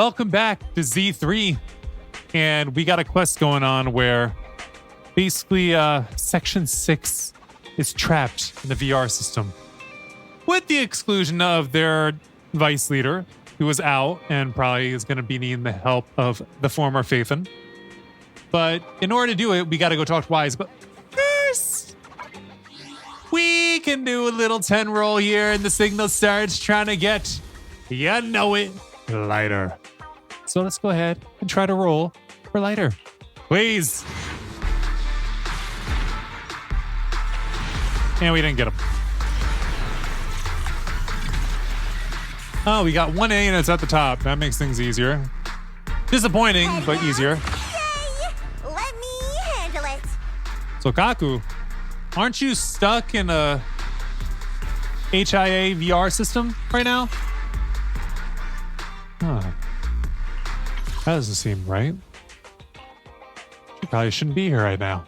welcome back to Z3. And we got a quest going on where basically Section 6 is trapped in the VR system. With the exclusion of their vice leader, who is out and probably is going to be needing the help of the former Phaethon. But in order to do it, we got to go talk to Wise. But first, we can do a little 10 roll here, and the signal starts trying to get, you know it, lighter. So let's go ahead and try to roll for lighter. Please. And we didn't get him. Oh, we got 1A and it's at the top. That makes things easier. Disappointing, but easier. Yay! Let me handle it. So Kaku, aren't you stuck in a HIA VR system right now? Huh. That doesn't seem right. You probably shouldn't be here right now.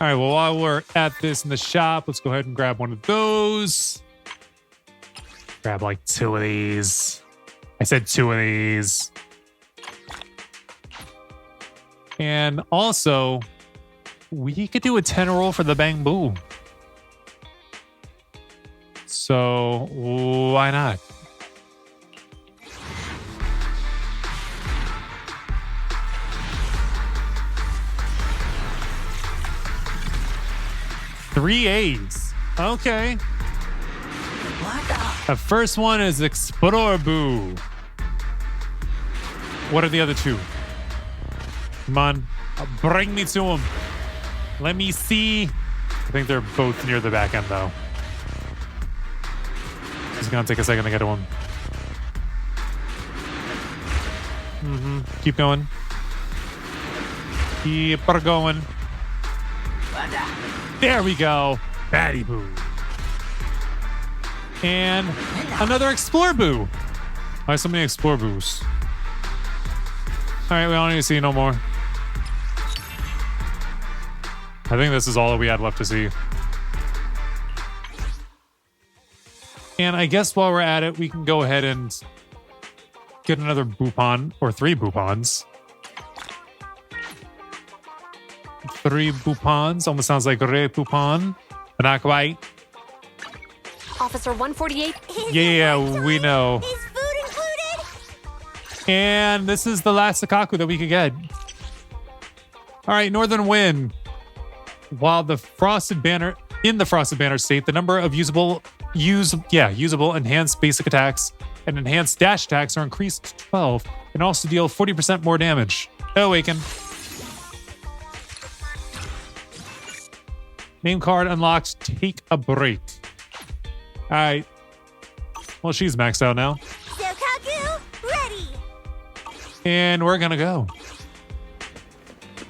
All right, well, while we're at this in the shop, let's go ahead and grab one of those. Grab like 2 of these. I said 2 of these. And also, we could do a 10 roll for the Bang Boo. So, why not? Three A's. Okay. The first one is Explore Boo. What are the other 2? Come on. Bring me to them. Let me see. I think they're both near the back end, though. It's going to take a second to get to them. Keep going. Keep her going. There we go. Batty Boo. And another Explore Boo. Why so many Explore Boos? All right, we don't need to see no more. I think this is all that we had left to see. And I guess while we're at it, we can go ahead and get another Boopon, or 3 Boopons. 3 Boopons. Almost sounds like Re Boopon, but not quite. Officer 148. Yeah, we know. Is food included? And this is the last Sakaku that we could get. All right, Northern Wind. While the Frosted Banner, in the Frosted Banner state, the number of usable enhanced basic attacks and enhanced dash attacks are increased to 12 and also deal 40% more damage. Awaken. Name card unlocked. Take a break. All right. Well, she's maxed out now. Sokaku, ready. And we're going to go.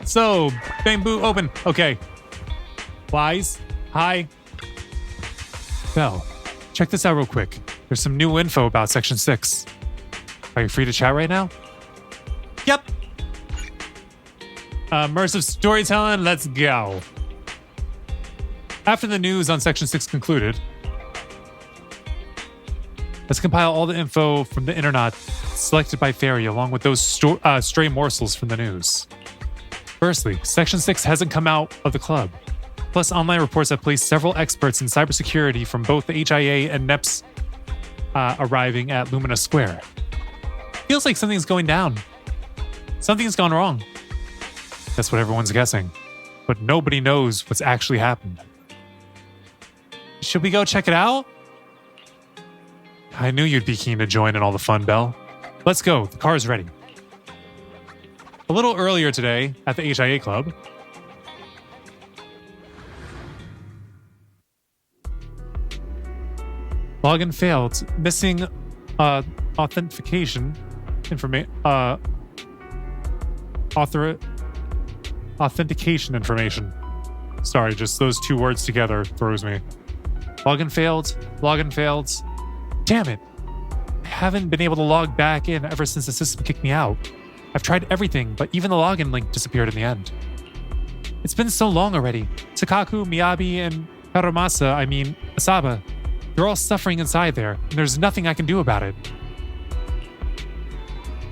So, Bang Boo, open. Okay. Wise. Hi. Bell, check this out real quick. There's some new info about Section 6. Are you free to chat right now? Yep. Immersive storytelling, let's go. After the news on Section 6 concluded, let's compile all the info from the internet selected by Fairy along with those stray morsels from the news. Firstly, Section 6 hasn't come out of the club. Plus, online reports have placed several experts in cybersecurity from both the HIA and NEPS arriving at Lumina Square. Feels like something's going down. Something's gone wrong. That's what everyone's guessing. But nobody knows what's actually happened. Should we go check it out? I knew you'd be keen to join in all the fun, Belle. Let's go. The car's ready. A little earlier today at the HIA Club, login failed. Missing authentication authentication information. Sorry, just those 2 words together throws me. Login failed. Login failed. Damn it. I haven't been able to log back in ever since the system kicked me out. I've tried everything, but even the login link disappeared in the end. It's been so long already. Sakaku, Miyabi, and Asaba, they're all suffering inside there, and there's nothing I can do about it.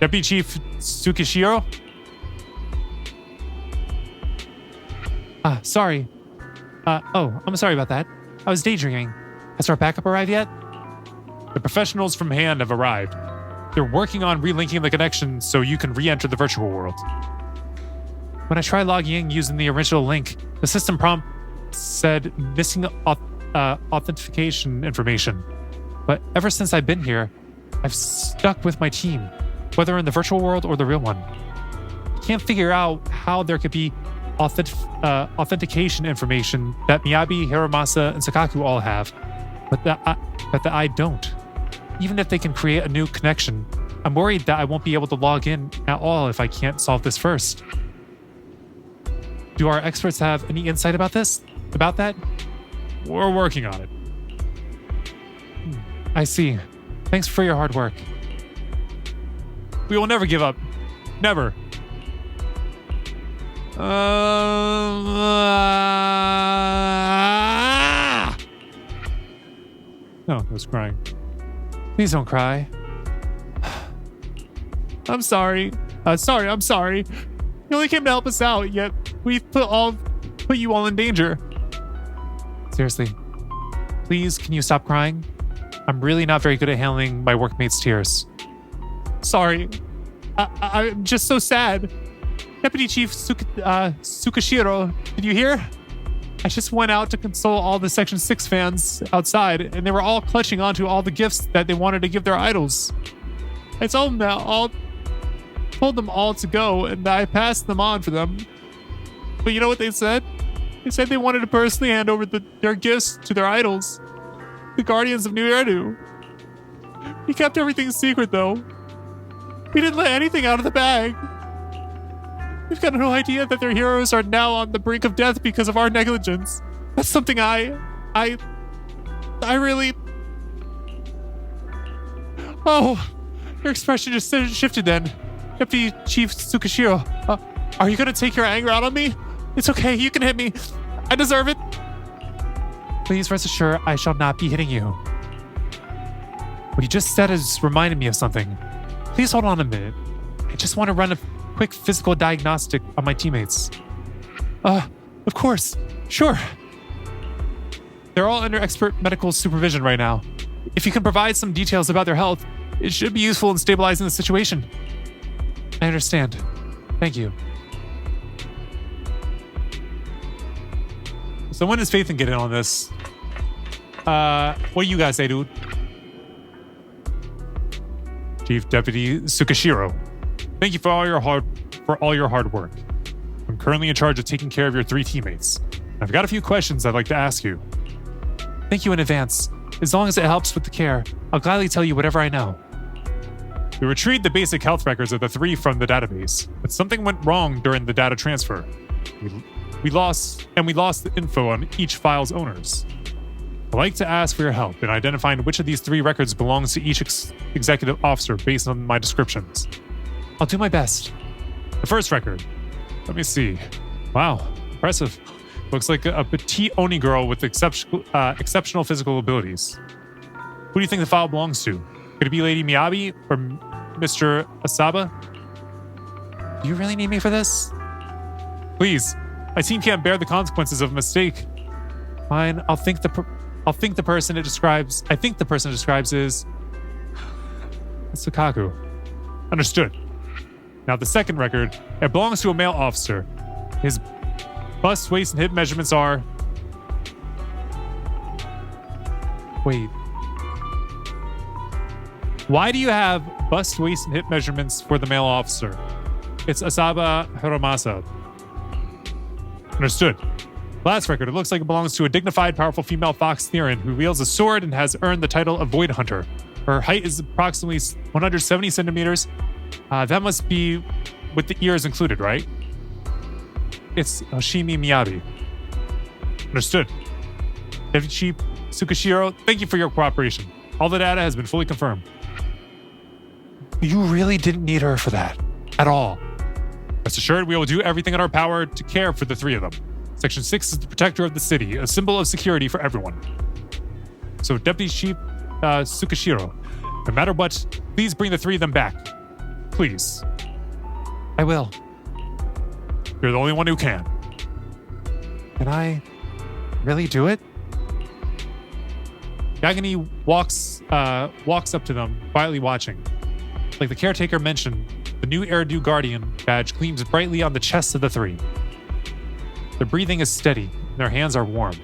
Deputy Chief Tsukishiro? Sorry. I'm sorry about that. I was daydreaming. Has our backup arrived yet? The professionals from Hand have arrived. They're working on relinking the connection so you can re-enter the virtual world. When I tried logging in using the original link, the system prompt said missing authentication information. But ever since I've been here, I've stuck with my team, whether in the virtual world or the real one. I can't figure out how there could be authentication information that Miyabi, Hiramasa, and Sakaku all have, but that I don't. Even if they can create a new connection, I'm worried that I won't be able to log in at all if I can't solve this first. Do our experts have any insight about this? About that? We're working on it. I see. Thanks for your hard work. We will never give up. Never. No, I was crying. please don't cry. I'm sorry. I'm sorry. You only came to help us out, yet we've put you all in danger. Seriously, please, can you stop crying? I'm really not very good at handling my workmates' tears. Sorry. I'm just so sad. Deputy Chief Tsukishiro, did you hear? I just went out to console all the Section 6 fans outside, and they were all clutching onto all the gifts that they wanted to give their idols. I told them all to go, and I passed them on for them. But you know what they said? They said they wanted to personally hand over their gifts to their idols, the Guardians of New Erdu. We kept everything secret, though. We didn't let anything out of the bag. We've got no idea that their heroes are now on the brink of death because of our negligence. That's something I really... Oh, your expression just shifted then. Deputy Chief Tsukishiro, are you going to take your anger out on me? It's okay, you can hit me. I deserve it. Please rest assured I shall not be hitting you. What you just said has reminded me of something. Please hold on a minute. I just want to run a quick physical diagnostic on my teammates. Of course. Sure. They're all under expert medical supervision right now. If you can provide some details about their health, it should be useful in stabilizing the situation. I understand. Thank you. So when does Faithin get in on this? What do you guys say, dude? Chief Deputy Tsukishiro, thank you for all your hard work. I'm currently in charge of taking care of your 3 teammates. I've got a few questions I'd like to ask you. Thank you in advance. As long as it helps with the care, I'll gladly tell you whatever I know. We retrieved the basic health records of the 3 from the database, but something went wrong during the data transfer. We lost the info on each file's owners. I'd like to ask for your help in identifying which of these 3 records belongs to each executive officer based on my descriptions. I'll do my best. The first record. Let me see. Wow, impressive. Looks like a petite Oni girl with exceptional physical abilities. Who do you think the file belongs to? Could it be Lady Miyabi or Mr. Asaba? Do you really need me for this? Please, my team can't bear the consequences of a mistake. Fine, I think the person it describes is Sakaku. Understood. Now the second record, it belongs to a male officer. His bust, waist, and hip measurements are... Wait. Why do you have bust, waist, and hip measurements for the male officer? It's Asaba Hiramasa. Understood. Last record, it looks like it belongs to a dignified, powerful female Fox Theron who wields a sword and has earned the title of Void Hunter. Her height is approximately 170 centimeters. That must be with the ears included, right? It's Hoshimi Miyabi. Understood. Deputy Chief Tsukishiro, thank you for your cooperation. All the data has been fully confirmed. You really didn't need her for that. At all. Rest assured, we will do everything in our power to care for the 3 of them. Section 6 is the protector of the city, a symbol of security for everyone. So, Deputy Chief Tsukishiro, no matter what, please bring the 3 of them back. Please. I will. You're the only one who can. Can I really do it? Yagini walks up to them, quietly watching. Like the caretaker mentioned, the new Eridu Guardian badge gleams brightly on the chests of the three. Their breathing is steady, and their hands are warm.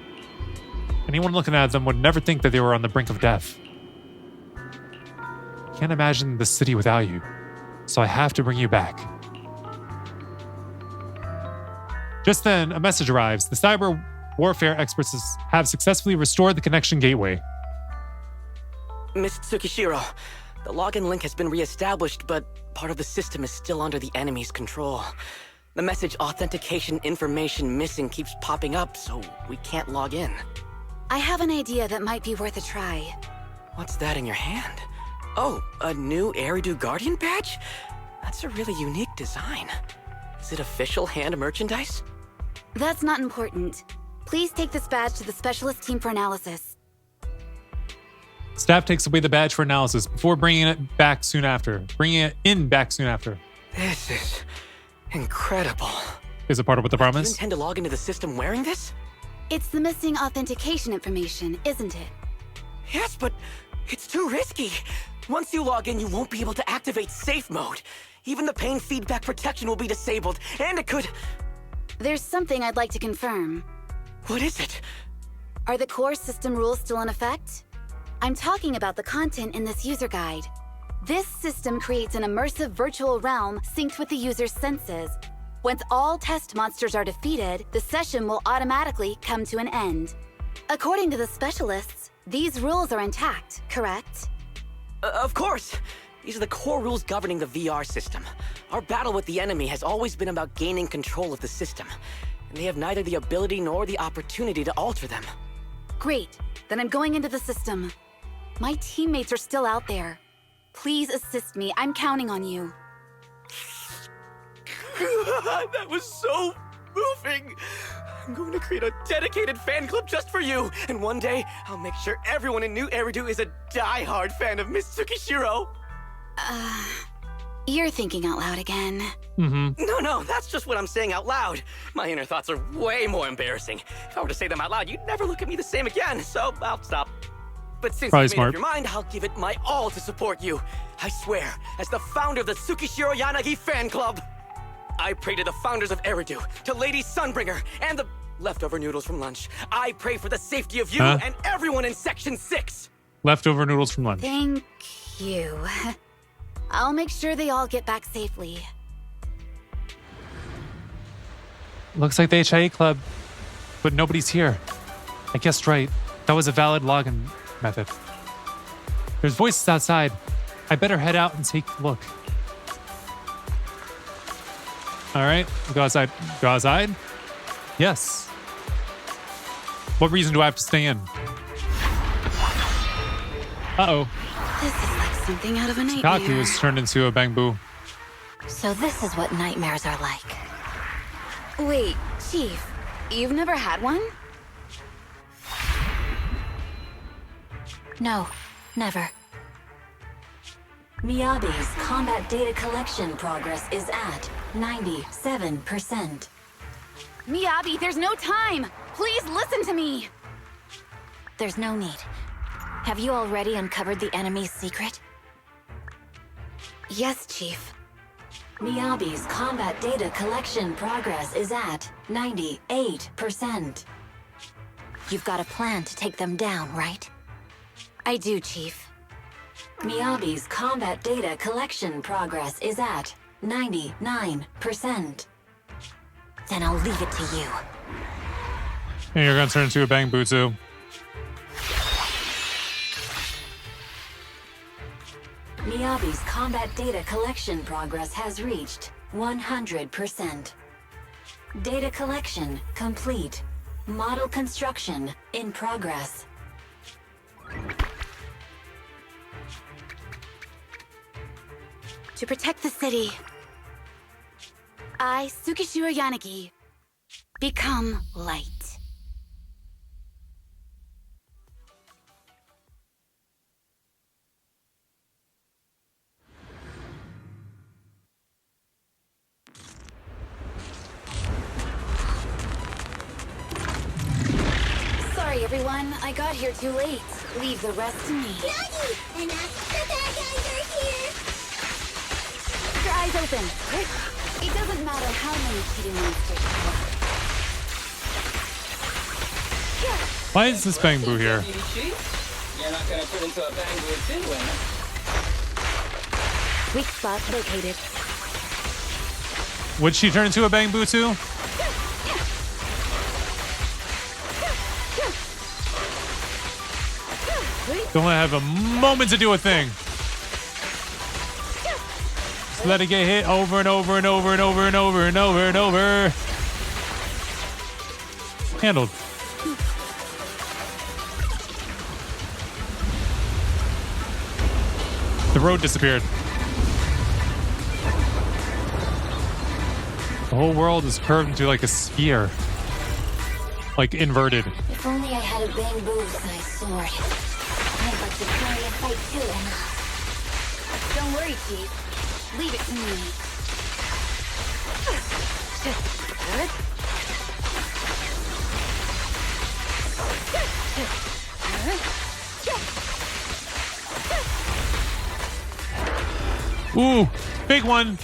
Anyone looking at them would never think that they were on the brink of death. I can't imagine the city without you, so I have to bring you back. Just then, a message arrives. The cyber warfare experts have successfully restored the connection gateway. Miss Tsukishiro, the login link has been reestablished, but part of the system is still under the enemy's control. The message authentication information missing keeps popping up, so we can't log in. I have an idea that might be worth a try. What's that in your hand? Oh, a new Eridu Guardian badge? That's a really unique design. Is it official hand merchandise? That's not important. Please take this badge to the specialist team for analysis. Staff takes away the badge for analysis before bringing it back soon after. This is incredible. Is it part of what the Do you promise? intend to log into the system wearing this? It's the missing authentication information, isn't it? Yes, but it's too risky. Once you log in, you won't be able to activate safe mode. Even the pain feedback protection will be disabled, and it could... There's something I'd like to confirm. What is it? Are the core system rules still in effect? I'm talking about the content in this user guide. This system creates an immersive virtual realm synced with the user's senses. Once all test monsters are defeated, the session will automatically come to an end. According to the specialists, these rules are intact, correct? Of course! These are the core rules governing the VR system. Our battle with the enemy has always been about gaining control of the system, and they have neither the ability nor the opportunity to alter them. Great, then I'm going into the system. My teammates are still out there. Please assist me, I'm counting on you. That was so moving! I'm going to create a dedicated fan club just for you, and one day, I'll make sure everyone in New Eridu is a die-hard fan of Miss Tsukishiro! You're thinking out loud again. No, that's just what I'm saying out loud. My inner thoughts are way more embarrassing. If I were to say them out loud, you'd never look at me the same again, so I'll stop. But since Probably you've made smart. up your mind, I'll give it my all to support you. I swear, as the founder of the Tsukishiro Yanagi fan club, I pray to the founders of Eridu, to Lady Sunbringer, and the leftover noodles from lunch. I pray for the safety of you and everyone in Section 6. Leftover noodles from lunch. Thank you. I'll make sure they all get back safely. Looks like the HIA club, but nobody's here. I guessed right. That was a valid login method. There's voices outside. I better head out and take a look. All right, go outside. Go outside? Yes. What reason do I have to stay in? Uh-oh. This is like something out of a nightmare. Kaku was turned into a bamboo. So this is what nightmares are like. Wait, Chief, you've never had one? No, never. Miyabi's combat data collection progress is at 97%. Miyabi, there's no time! Please listen to me! There's no need. Have you already uncovered the enemy's secret? Yes, Chief. Miyabi's combat data collection progress is at 98%. You've got a plan to take them down, right? I do, Chief. Miyabi's combat data collection progress is at 99%. Then I'll leave it to you. And you're gonna turn into a bamboo too. Miyabi's combat data collection progress has reached 100%. Data collection complete. Model construction in progress. To protect the city, I, Tsukishiro Yanagi, become light. Sorry, everyone. I got here too late. Leave the rest to me. Nagi! And that's the bad guys are here! Keep your eyes open. It doesn't matter how many cheating monsters you are. Why is this Bang Boo here? You're not gonna turn into a bamboo too, Weak spot located. Would she turn into a Bang Boo too? Don't have a moment to do a thing. Just let it get hit over and over and over and over and over and over and over. Handled. The road disappeared. The whole world is curved into like a sphere. Like inverted. If only I had a bamboo-sized sword. I'd like to carry a fight too, Emma. Don't worry, Chief. Leave it to me. Ooh, big one.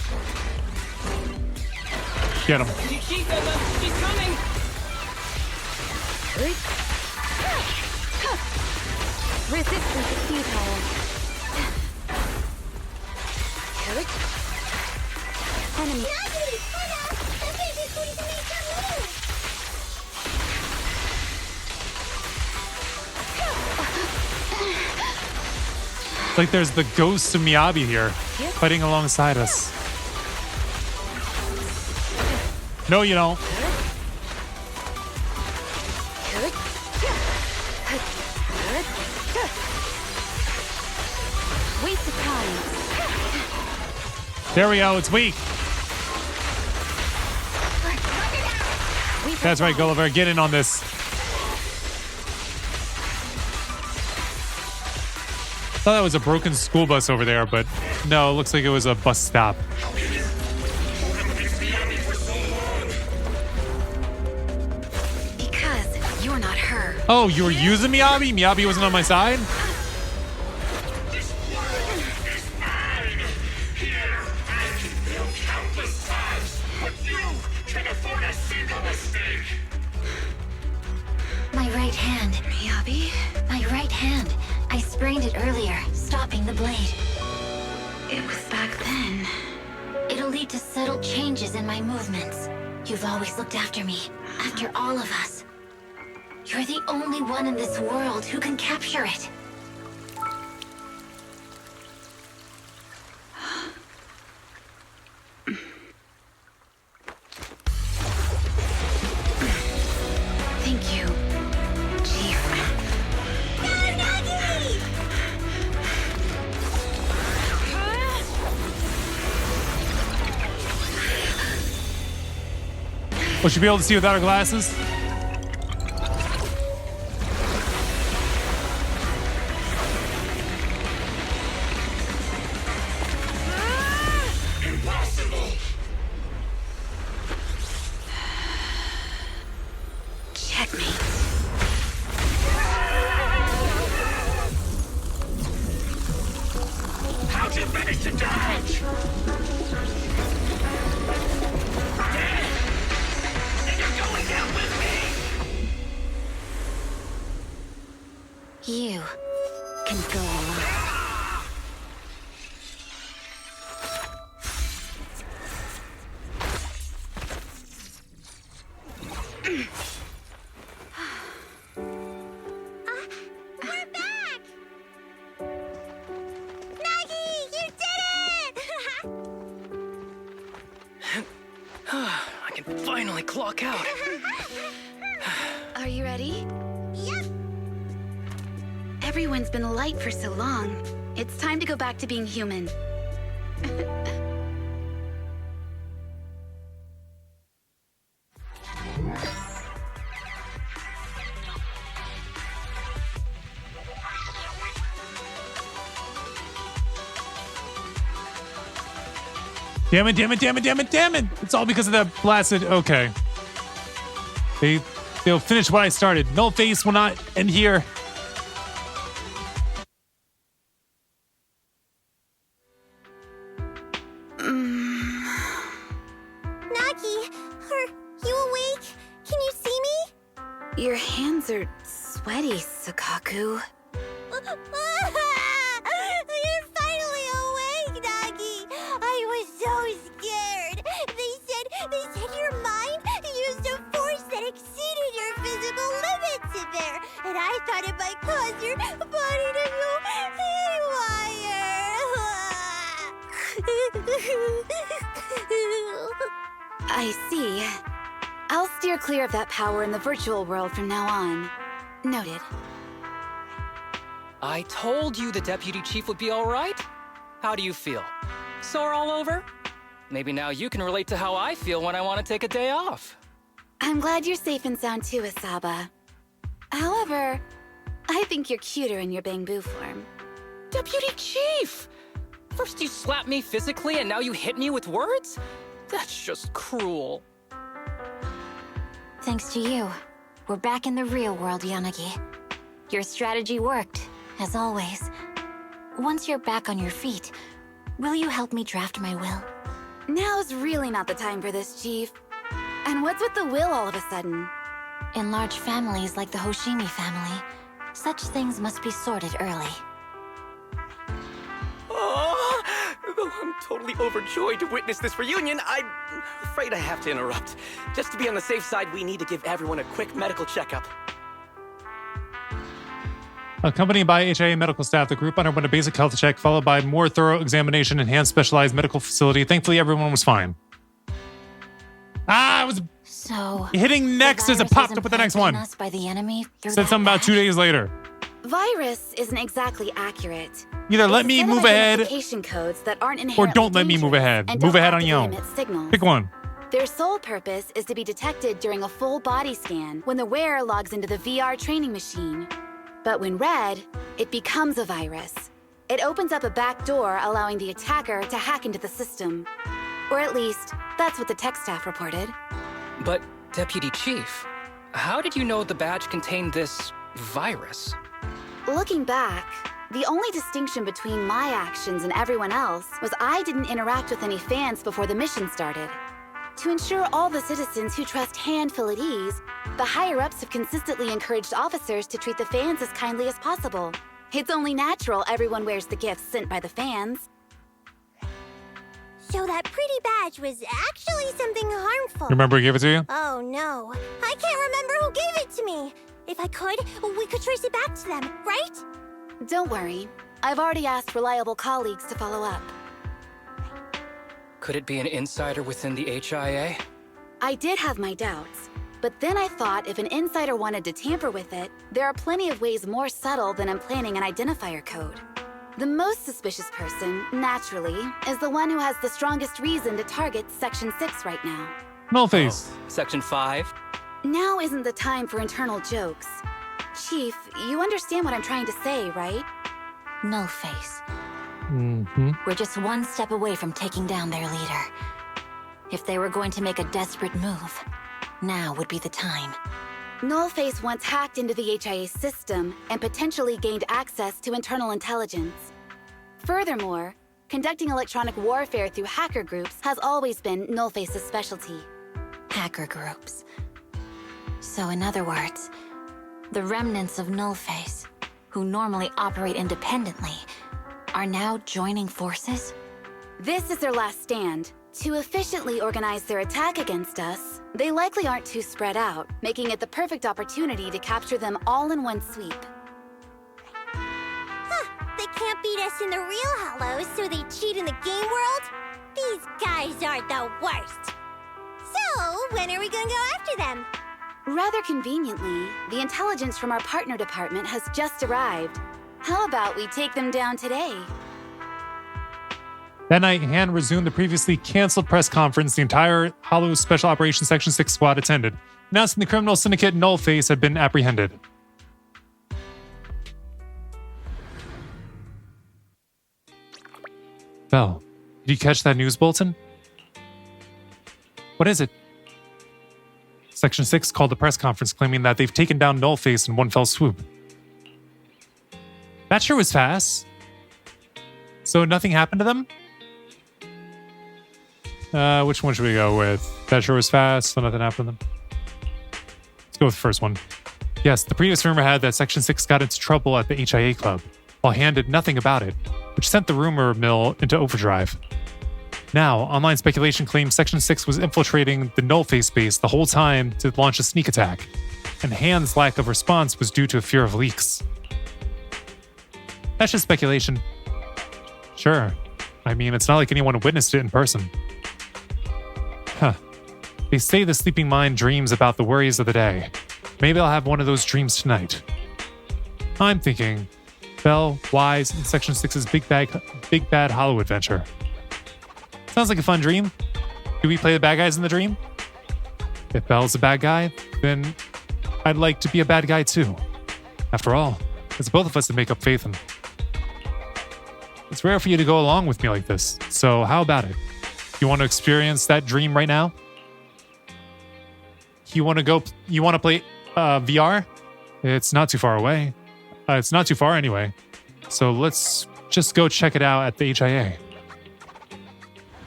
Get him. Keep Emma, she's coming! Resistance is futile. Enemy. Nagi! Hold up! The fish is going to make some move! Like there's the ghost of Miyabi here, fighting alongside us. No, you don't. Waste of time. There we go. It's weak. That's right, Gulliver. Get in on this. Thought that was a broken school bus over there, but no, it looks like it was a bus stop. Because you're not her. Oh, you were using Miyabi? Miyabi wasn't on my side? This world is mine. Here, I can build countless times, but you can afford a single mistake. My right hand. Miyabi? My right hand. I sprained it earlier, stopping the blade. It was back then. It'll lead to subtle changes in my movements. You've always looked after me, after all of us. You're the only one in this world who can capture it. Thank you, Chief. Go, Nagi! Will she be able to see without her glasses? Impossible. Checkmate. How'd you manage to dodge? And you're going down with me. You can go alone. We're back! Nagi, you did it! I can finally clock out. Are you ready? Yep. Everyone's been light for so long. It's time to go back to being human. Damn it, damn it, damn it, damn it, damn it! It's all because of that blasted. Okay. They They'll finish what I started. Nullface will not end here. Nagi, are you awake? Can you see me? Your hands are sweaty, Sukaku. You're finally awake, Nagi. I was so scared. They said your mind used a force that exceeded your physical limits in there, and I thought it might cause your body to go haywire. I see. I'll steer clear of that power in the virtual world from now on. Noted. I told you the deputy chief would be all right. How do you feel? Sore all over? Maybe now you can relate to how I feel when I want to take a day off. I'm glad you're safe and sound too, Asaba. However, I think you're cuter in your Bangbu form. Deputy chief! First you slap me physically and now you hit me with words? That's just cruel. Thanks to you, we're back in the real world, Yanagi. Your strategy worked, as always. Once you're back on your feet, will you help me draft my will? Now's really not the time for this, Chief. And what's with the will all of a sudden? In large families like the Hoshimi family, such things must be sorted early. Oh, though I'm totally overjoyed to witness this reunion, I'm afraid I have to interrupt. Just to be on the safe side, we need to give everyone a quick medical checkup. Accompanied by HIA medical staff, the group underwent a basic health check, followed by more thorough examination and specialized medical facility. Thankfully, everyone was fine. I was So, hitting next as it popped up with the next one. Us by the enemy through Said that something about 2 badge? days later. Virus isn't exactly accurate. Either let It's a me set of move ahead identification codes that aren't or inherently don't let me move dangerous ahead. and Move don't ahead on actively your own. emit signals. Pick one. Their sole purpose is to be detected during a full body scan when the wearer logs into the VR training machine. But when read, it becomes a virus. It opens up a back door, allowing the attacker to hack into the system. Or at least, that's what the tech staff reported. But, Deputy Chief, how did you know the badge contained this virus? Looking back, the only distinction between my actions and everyone else was I didn't interact with any fans before the mission started. To ensure all the citizens who trust Han feel at ease, the higher-ups have consistently encouraged officers to treat the fans as kindly as possible. It's only natural everyone wears the gifts sent by the fans. So that pretty badge was actually something harmful. Remember who gave it to you? Oh no, I can't remember who gave it to me. If I could, we could trace it back to them, right? Don't worry. I've already asked reliable colleagues to follow up. Could it be an insider within the HIA? I did have my doubts, but then I thought if an insider wanted to tamper with it, there are plenty of ways more subtle than implanting an identifier code. The most suspicious person, naturally, is the one who has the strongest reason to target Section 6 right now. Nullface. Section 5? Now isn't the time for internal jokes. Chief, you understand what I'm trying to say, right? Nullface. Mm-hmm. We're just one step away from taking down their leader. If they were going to make a desperate move, now would be the time. Nullface once hacked into the HIA system and potentially gained access to internal intelligence. Furthermore, conducting electronic warfare through hacker groups has always been Nullface's specialty. Hacker groups. So in other words, the remnants of Nullface, who normally operate independently, are now joining forces? This is their last stand. To efficiently organize their attack against us, they likely aren't too spread out, making it the perfect opportunity to capture them all in one sweep. They can't beat us in the real Hollows, so they cheat in the game world? These guys are the worst. So, when are we gonna go after them? Rather conveniently, the intelligence from our partner department has just arrived. How about we take them down today? That night, Han resumed the previously canceled press conference the entire Hollow Special Operations Section 6 squad attended, announcing the criminal syndicate Nullface had been apprehended. Belle, did you catch that news bulletin? What is it? Section 6 called a press conference claiming that they've taken down Nullface in one fell swoop. That sure was fast. So nothing happened to them? Which one should we go with? That sure was fast, so nothing happened to them. Let's go with the first one. Yes, the previous rumor had that Section 6 got into trouble at the HIA Club, while Han did nothing about it, which sent the rumor mill into overdrive. Now, online speculation claims Section 6 was infiltrating the Nullface base the whole time to launch a sneak attack, and Han's lack of response was due to a fear of leaks. That's just speculation. Sure. I mean, it's not like anyone witnessed it in person. Huh. They say the sleeping mind dreams about the worries of the day. Maybe I'll have one of those dreams tonight. I'm thinking Bell, Wise, and Section 6's Big Bad Hollow Adventure. Sounds like a fun dream. Do we play the bad guys in the dream? If Bell's a bad guy, then I'd like to be a bad guy too. After all, it's both of us that make up Phaethon. It's rare for you to go along with me like this, so how about it? You want to experience that dream right now? You want to play VR? It's not too far away. It's not too far anyway. So let's just go check it out at the HIA.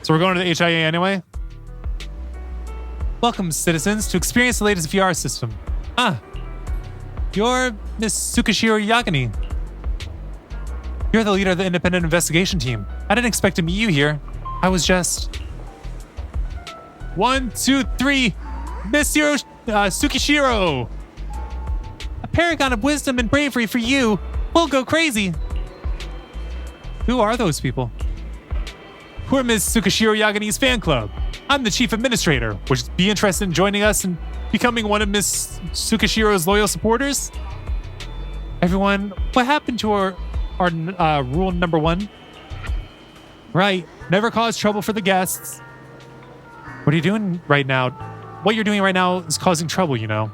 So we're going to the HIA anyway? Welcome, citizens, to experience the latest VR system. You're Miss Tsukishiro Yagami. You're the leader of the independent investigation team. I didn't expect to meet you here. I was just... 1, 2, 3... Miss Tsukishiro! A paragon of wisdom and bravery for you. We'll go crazy. Who are those people? We're Miss Tsukishiro Yagami's fan club. I'm the chief administrator. Would you be interested in joining us and becoming one of Miss Tsukishiro's loyal supporters? Everyone, what happened to our rule number 1? Right, never cause trouble for the guests. What are you doing right now? What you're doing right now is causing trouble, you know.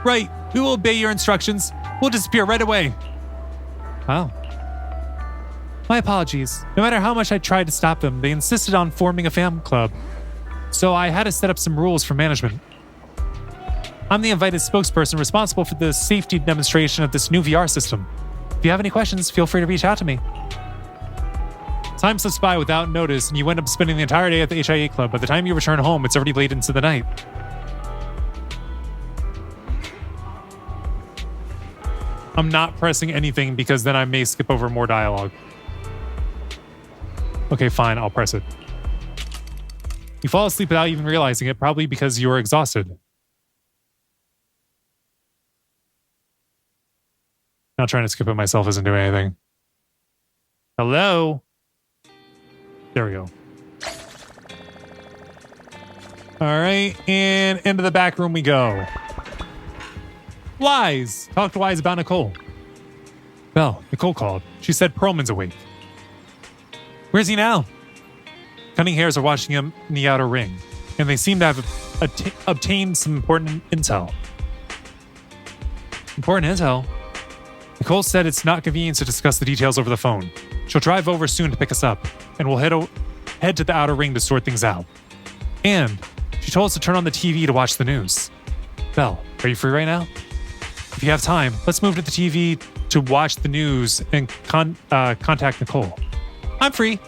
Right, we will obey your instructions. We'll disappear right away. Wow. My apologies. No matter how much I tried to stop them, they insisted on forming a fan club. So I had to set up some rules for management. I'm the invited spokesperson responsible for the safety demonstration of this new VR system. If you have any questions, feel free to reach out to me. Time slips by without notice, and you end up spending the entire day at the HIA Club. By the time you return home, it's already late into the night. I'm not pressing anything because then I may skip over more dialogue. Okay, fine, I'll press it. You fall asleep without even realizing it, probably because you are exhausted. Not trying to skip it myself isn't doing anything. Hello? There we go. All right, and into the back room we go. Wise! Talk to Wise about Nicole. Belle, Nicole called. She said Perlman's awake. Where's he now? Cunning hairs are watching him in the outer ring, and they seem to have obtained some important intel. Important intel? Nicole said it's not convenient to discuss the details over the phone. She'll drive over soon to pick us up, and we'll head to the outer ring to sort things out. And she told us to turn on the TV to watch the news. Belle, are you free right now? If you have time, let's move to the TV to watch the news and contact Nicole. I'm free.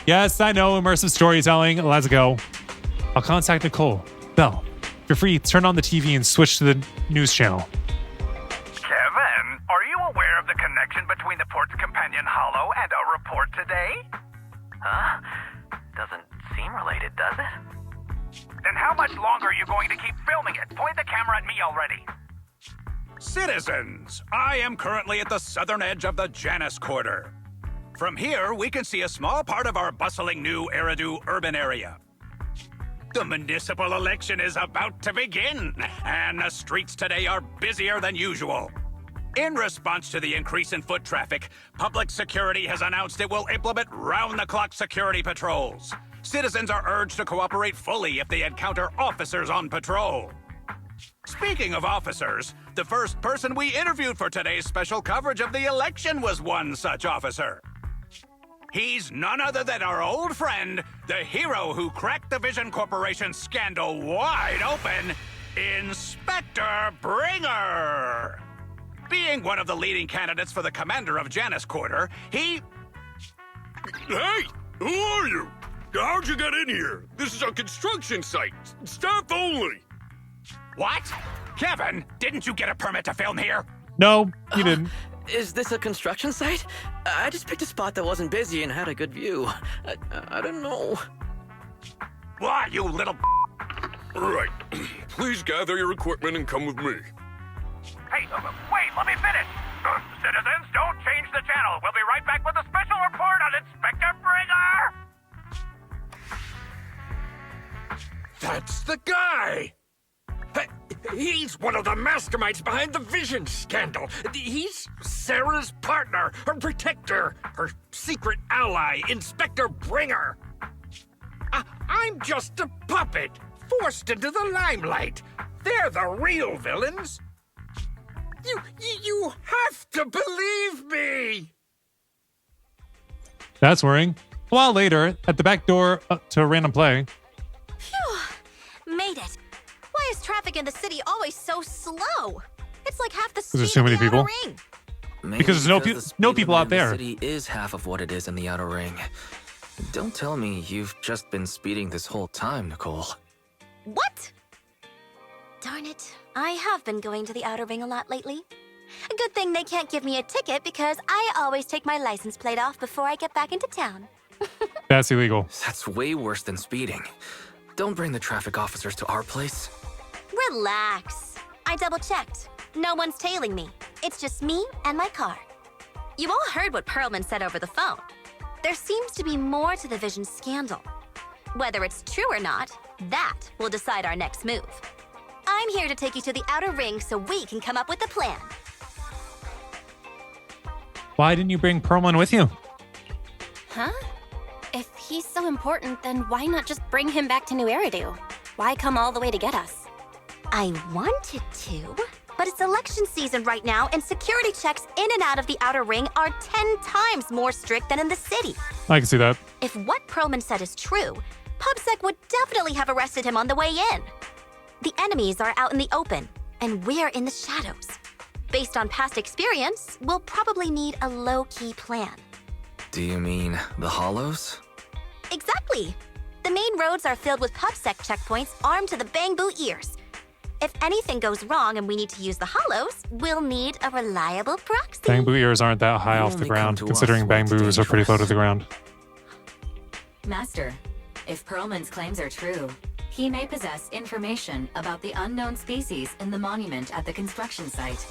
Yes, I know, immersive storytelling. Let's go. I'll contact Nicole. Belle, if you're free, turn on the TV and switch to the news channel. Kevin, are you aware of the connection between the port's companion Hollow and our report today? Huh? Doesn't seem related, does it? Then how much longer are you going to keep filming it? Point the camera at me already. Citizens, I am currently at the southern edge of the Janus Quarter. From here, we can see a small part of our bustling new Eridu urban area. The municipal election is about to begin, and the streets today are busier than usual. In response to the increase in foot traffic, public security has announced it will implement round-the-clock security patrols. Citizens are urged to cooperate fully if they encounter officers on patrol. Speaking of officers, the first person we interviewed for today's special coverage of the election was one such officer. He's none other than our old friend, the hero who cracked the Vision Corporation scandal wide open, Inspector Bringer. Being one of the leading candidates for the commander of Janus Quarter, he... Hey! Who are you? How'd you get in here? This is a construction site. Staff only. What? Kevin, didn't you get a permit to film here? No, you didn't. Is this a construction site? I just picked a spot that wasn't busy and had a good view. I don't know. Why, you little... Right. Please gather your equipment and come with me. Hey, wait, let me finish. Citizens, don't change the channel. We'll be right back with a special report on Inspector Bringer. That's the guy! He's one of the masterminds behind the Vision scandal. He's Sarah's partner, her protector, her secret ally, Inspector Bringer. I'm just a puppet, forced into the limelight. They're the real villains. You have to believe me! That's worrying. A while later, at the back door to a random play. Phew! Made it. Why is traffic in the city always so slow? It's like half the speed There's too many of the people. outer ring. Maybe Because there's the speed no people limit out in the there. city is half of what it is in the outer ring. Don't tell me you've just been speeding this whole time, Nicole. What? Darn it. I have been going to the outer ring a lot lately. A good thing they can't give me a ticket because I always take my license plate off before I get back into town. That's illegal. That's way worse than speeding. Don't bring the traffic officers to our place. Relax. I double-checked. No one's tailing me. It's just me and my car. You all heard what Perlman said over the phone. There seems to be more to the Vision scandal. Whether it's true or not, that will decide our next move. I'm here to take you to the outer ring so we can come up with a plan. Why didn't you bring Perlman with you? Huh? If he's so important, then why not just bring him back to New Eridu? Why come all the way to get us? I wanted to, but it's election season right now, and security checks in and out of the outer ring are 10 times more strict than in the city. I can see that. If what Perlman said is true, PubSec would definitely have arrested him on the way in. The enemies are out in the open, and we're in the shadows. Based on past experience, we'll probably need a low-key plan. Do you mean the Hollows? Exactly. The main roads are filled with PubSec checkpoints armed to the bamboo ears. If anything goes wrong and we need to use the Hollows, we'll need a reliable proxy. Bamboo ears aren't that high off the ground, considering bamboos are pretty low to the ground. Master, if Perlman's claims are true, he may possess information about the unknown species in the monument at the construction site.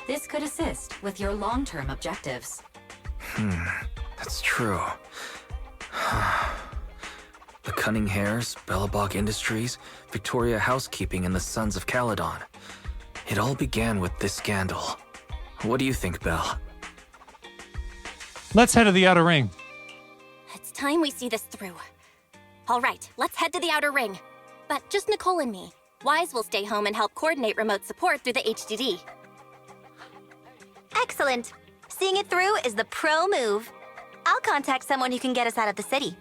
This could assist with your long-term objectives. That's true. The Cunning Hares, Bellabog Industries, Victoria Housekeeping, and the Sons of Caledon. It all began with this scandal. What do you think, Belle? Let's head to the outer ring. It's time we see this through. All right, let's head to the outer ring. But just Nicole and me. Wise will stay home and help coordinate remote support through the HDD. Excellent. Seeing it through is the pro move. I'll contact someone who can get us out of the city.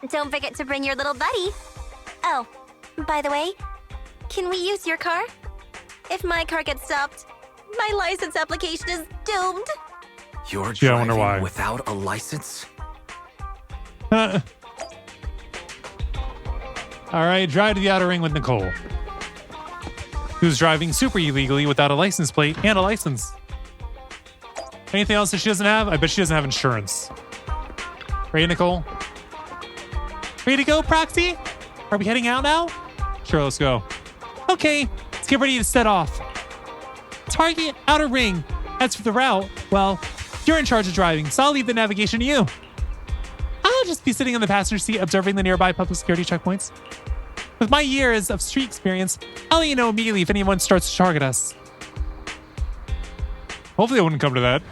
Don't forget to bring your little buddy. Oh, by the way, can we use your car? If my car gets stopped, my license application is doomed. You're Yeah, I wonder driving why. without a license? All right, drive to the outer ring with Nicole, who's driving super illegally without a license plate and a license. Anything else that she doesn't have? I bet she doesn't have insurance. Ready, Nicole? Ready to go, Proxy? Are we heading out now? Sure, let's go. Okay, let's get ready to set off. Target outer ring. As for the route, well, you're in charge of driving, so I'll leave the navigation to you. I'll just be sitting in the passenger seat observing the nearby public security checkpoints. With my years of street experience, I'll let you know immediately if anyone starts to target us. Hopefully it wouldn't come to that.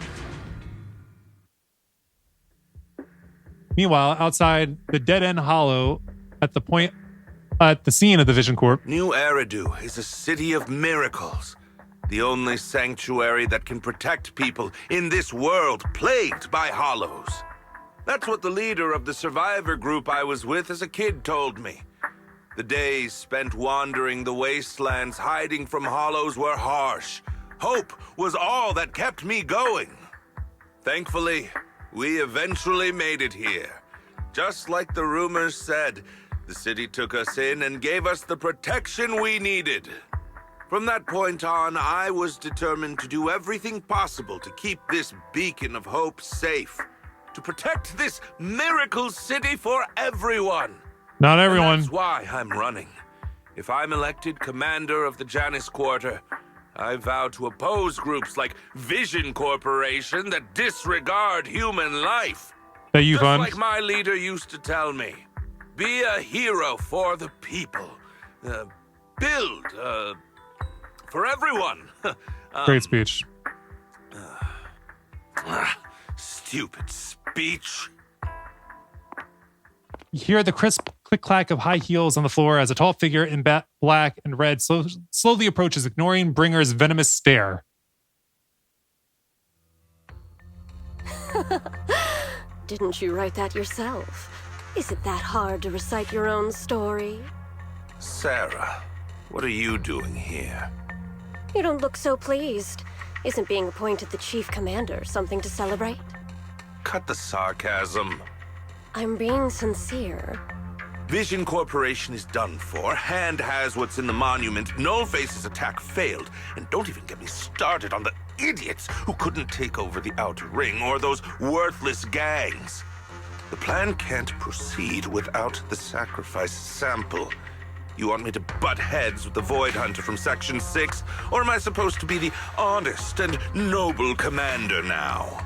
Meanwhile, outside the dead-end hollow at the scene of the Vision Corp. New Eridu is a city of miracles. The only sanctuary that can protect people in this world plagued by hollows. That's what the leader of the survivor group I was with as a kid told me. The days spent wandering the wastelands, hiding from hollows, were harsh. Hope was all that kept me going. Thankfully, we eventually made it here. Just like the rumors said, the city took us in and gave us the protection we needed. From that point on, I was determined to do everything possible to keep this beacon of hope safe. To protect this miracle city for everyone. Not everyone. And that's why I'm running. If I'm elected commander of the Janus Quarter, I vow to oppose groups like Vision Corporation that disregard human life. That you Just fun? like my leader used to tell me. Be a hero for the people. Build, for everyone. Great speech. Stupid speech. You hear the crisp click-clack of high heels on the floor as a tall figure in black and red slowly approaches, ignoring Bringer's venomous stare. Didn't you write that yourself? Is it that hard to recite your own story? Sarah, what are you doing here? You don't look so pleased. Isn't being appointed the chief commander something to celebrate? Cut the sarcasm. I'm being sincere. Vision Corporation is done for. Hand has what's in the monument. Nullface's attack failed. And don't even get me started on the idiots who couldn't take over the Outer Ring or those worthless gangs. The plan can't proceed without the sacrifice sample. You want me to butt heads with the Void Hunter from Section 6? Or am I supposed to be the honest and noble commander now?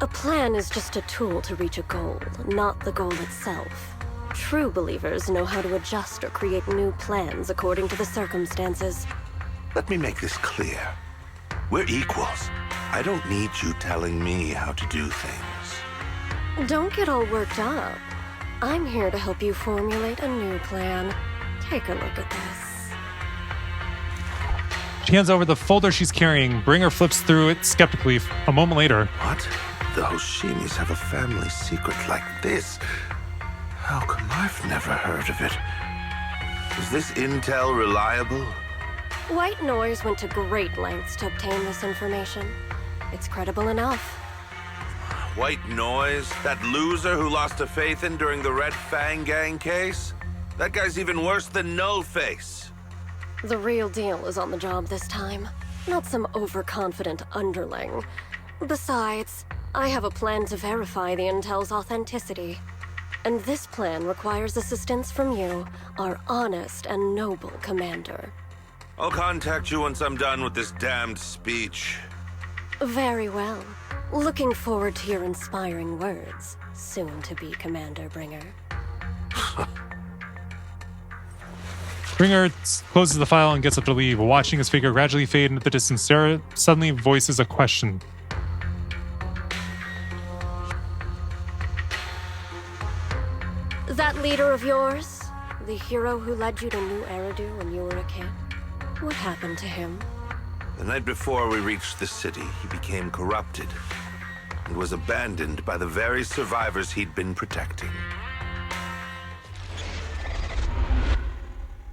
A plan is just a tool to reach a goal, not the goal itself. True believers know how to adjust or create new plans according to the circumstances. Let me make this clear. We're equals. I don't need you telling me how to do things. Don't get all worked up. I'm here to help you formulate a new plan. Take a look at this. She hands over the folder she's carrying. Bringer flips through it skeptically. A moment later. What? The Hoshimis have a family secret like this? How come I've never heard of it? Is this intel reliable? White Noise went to great lengths to obtain this information. It's credible enough. White Noise? That loser who lost a faith in during the Red Fang Gang case? That guy's even worse than Nullface. The real deal is on the job this time, not some overconfident underling. Besides, I have a plan to verify the intel's authenticity. And this plan requires assistance from you, our honest and noble commander. I'll contact you once I'm done with this damned speech. Very well. Looking forward to your inspiring words, soon-to-be Commander Bringer. Bringer closes the file and gets up to leave. Watching his figure gradually fade into the distance, Sarah suddenly voices a question. That leader of yours, the hero who led you to New Eridu when you were a kid, what happened to him? The night before we reached the city, he became corrupted and was abandoned by the very survivors he'd been protecting.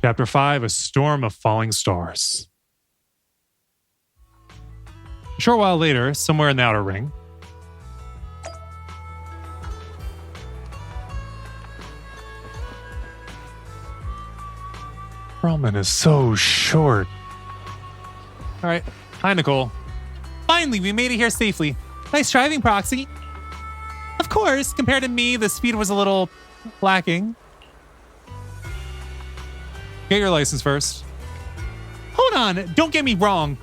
Chapter 5, A Storm of Falling Stars. A short while later, somewhere in the Outer Ring, Perlman is so short. All right. Hi, Nicole. Finally, we made it here safely. Nice driving, Proxy. Of course, compared to me, the speed was a little lacking. Get your license first. Hold on. Don't get me wrong.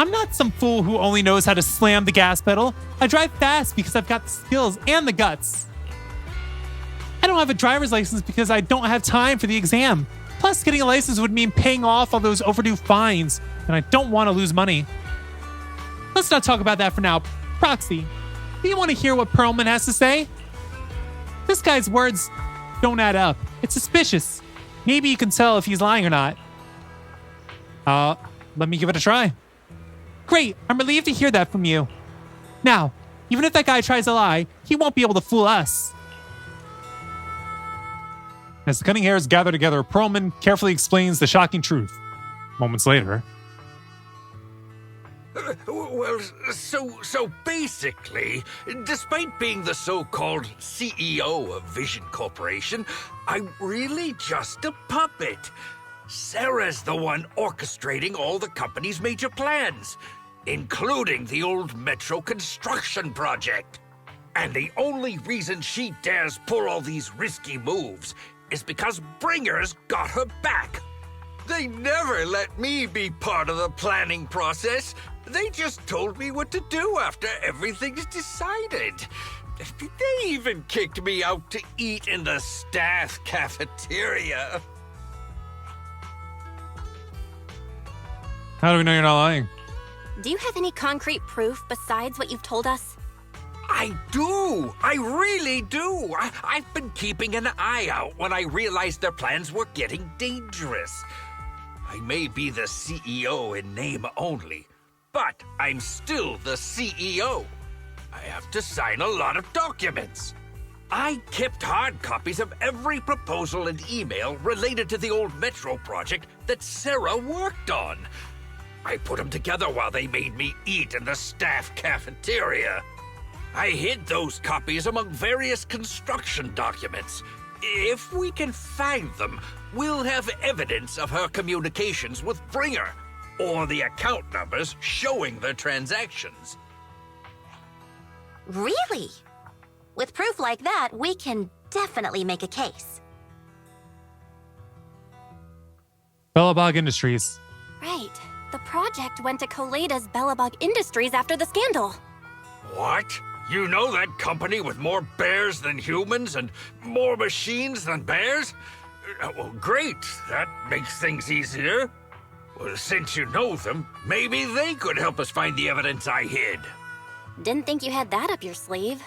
I'm not some fool who only knows how to slam the gas pedal. I drive fast because I've got the skills and the guts. I don't have a driver's license because I don't have time for the exam. Plus, getting a license would mean paying off all those overdue fines, and I don't want to lose money. Let's not talk about that for now. Proxy, do you want to hear what Perlman has to say? This guy's words don't add up. It's suspicious. Maybe you can tell if he's lying or not. Let me give it a try. Great, I'm relieved to hear that from you. Now, Even if that guy tries to lie, he won't be able to fool us. As the Cunning Hairs gather together, Perlman carefully explains the shocking truth. Moments later, Well, so basically, despite being the so-called CEO of Vision Corporation, I'm really just a puppet. Sarah's the one orchestrating all the company's major plans, including the old metro construction project. And the only reason she dares pull all these risky moves is because Bringer's got her back. They never let me be part of the planning process. They just told me what to do after everything's decided. They even kicked me out to eat in the staff cafeteria. how do we know you're not lying? Do you have any concrete proof besides what you've told us? I do! I really do! I've been keeping an eye out when I realized their plans were getting dangerous. I may be the CEO in name only, but I'm still the CEO. I have to sign a lot of documents. I kept hard copies of every proposal and email related to the old Metro project that Sarah worked on. I put them together while they made me eat in the staff cafeteria. I hid those copies among various construction documents. If we can find them, we'll have evidence of her communications with Bringer, or the account numbers showing the transactions. Really? With proof like that, we can definitely make a case. Bellabog Industries. Right. The project went to Koleda's Bellabog Industries after the scandal. What? You know that company with more bears than humans and more machines than bears? Well, great. That makes things easier. Well, since you know them, maybe they could help us find the evidence I hid. Didn't think you had that up your sleeve.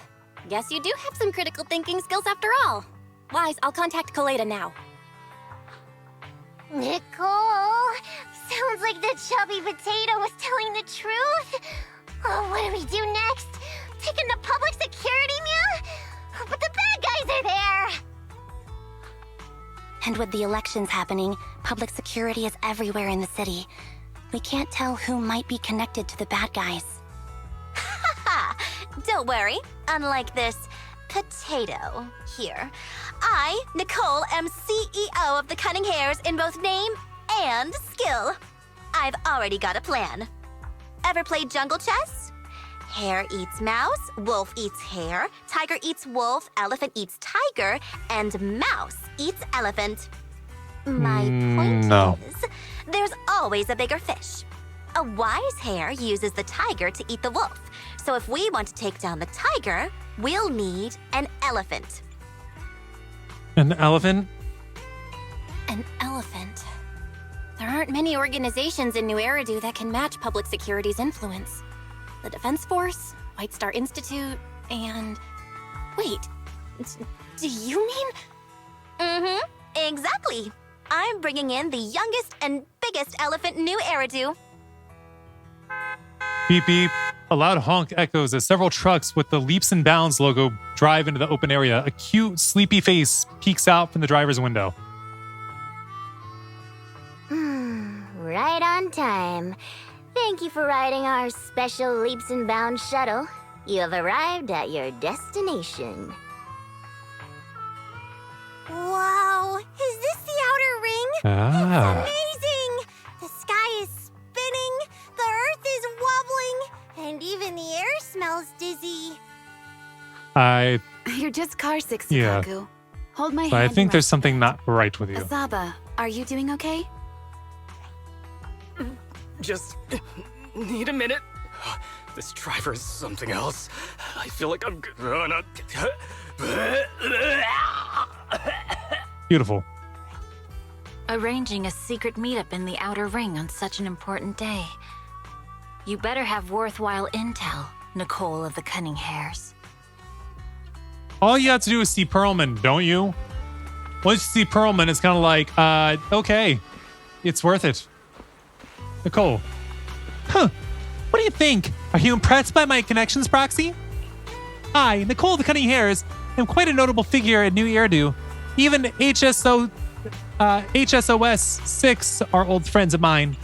Guess you do have some critical thinking skills after all. Wise, I'll contact Koleda now. Nicole, sounds like the chubby potato was telling the truth. Oh, what do we do next? Taking the public security meal? But the bad guys are there. And with the elections happening, public security is everywhere in the city. We can't tell who might be connected to the bad guys. Haha, don't worry. Unlike this potato here, I, Nicole, am CEO of the Cunning Hairs in both name and skill. I've already got a plan. Ever played jungle chess? Hare eats mouse, wolf eats hare, tiger eats wolf, elephant eats tiger, and mouse eats elephant. My point is, there's always a bigger fish. A wise hare uses the tiger to eat the wolf. So if we want to take down the tiger, we'll need an elephant. An elephant? An elephant. There aren't many organizations in New Eridu that can match public security's influence. The Defense Force, White Star Institute, and... Wait, do you mean? Mm-hmm, exactly. I'm bringing in the youngest and biggest elephant in New Eridu. Beep beep. A loud honk echoes as several trucks with the Leaps and Bounds logo drive into the open area. A cute, sleepy face peeks out from the driver's window. Right on time. Thank you for riding our special Leaps and Bounds shuttle. You have arrived at your destination. Wow, is this the outer ring? Ah. It's amazing! The sky is spinning, the earth is wobbling, and even the air smells dizzy. You're just car sick, Yeah. Sakaku. Hold my So hand. I think there's something not right with you. Azaba, are you doing okay? Just need a minute. This driver is something else. I feel like I'm gonna... Beautiful. Arranging a secret meetup in the Outer Ring on such an important day. You better have worthwhile intel, Nicole of the Cunning Hairs. All you have to do is see Perlman, don't you? Once you see Perlman, it's kind of like, okay, it's worth it. Nicole. Huh. What do you think? Are you impressed by my connections, Proxy? I, Nicole the Cunning Hairs, am quite a notable figure at New Eridu. Even HSOS 6 are old friends of mine.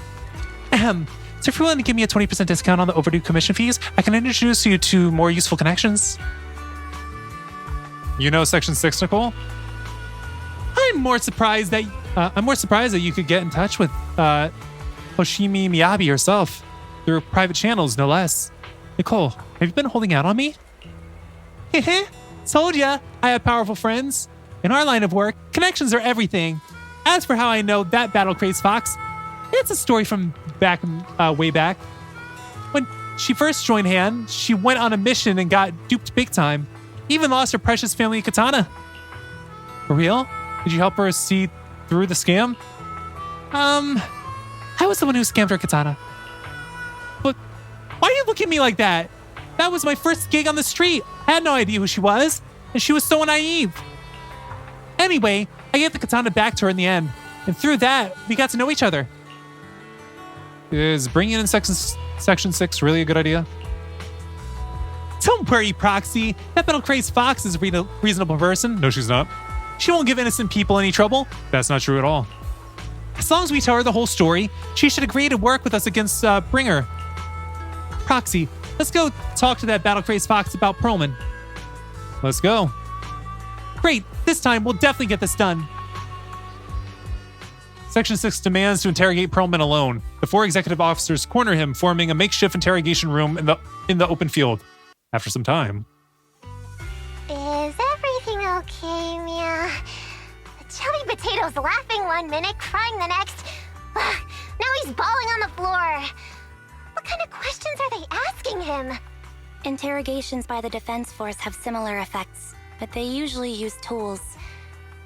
Ahem. So if you're willing to give me a 20% discount on the overdue commission fees, I can introduce you to more useful connections. You know Section 6, Nicole? I'm more surprised that you could get in touch with Hoshimi Miyabi herself through private channels, no less. Nicole, have you been holding out on me? Heh. Told ya, I have powerful friends. In our line of work, connections are everything. As for how I know that battle crazed fox, it's a story from way back. When she first joined hand, she went on a mission and got duped big time. Even lost her precious family katana. For real? Did you help her see through the scam? I was the one who scammed her katana. But why do you look at me like that? That was my first gig on the street. I had no idea who she was, and she was so naive. Anyway, I gave the katana back to her in the end, and through that, we got to know each other. Is bringing in Section 6 really a good idea? Don't worry, Proxy. That battle crazed fox is a reasonable person. No, she's not. She won't give innocent people any trouble. That's not true at all. As long as we tell her the whole story, she should agree to work with us against Bringer. Proxy, let's go talk to that battle crazed fox about Perlman. Let's go. Great, this time we'll definitely get this done. Section 6 demands to interrogate Perlman alone. The 4 executive officers corner him, forming a makeshift interrogation room in the open field. After some time. Is everything okay, Mia? Chubby Potato's laughing 1 minute, crying the next. Now he's bawling on the floor. What kind of questions are they asking him? Interrogations by the Defense Force have similar effects, but they usually use tools.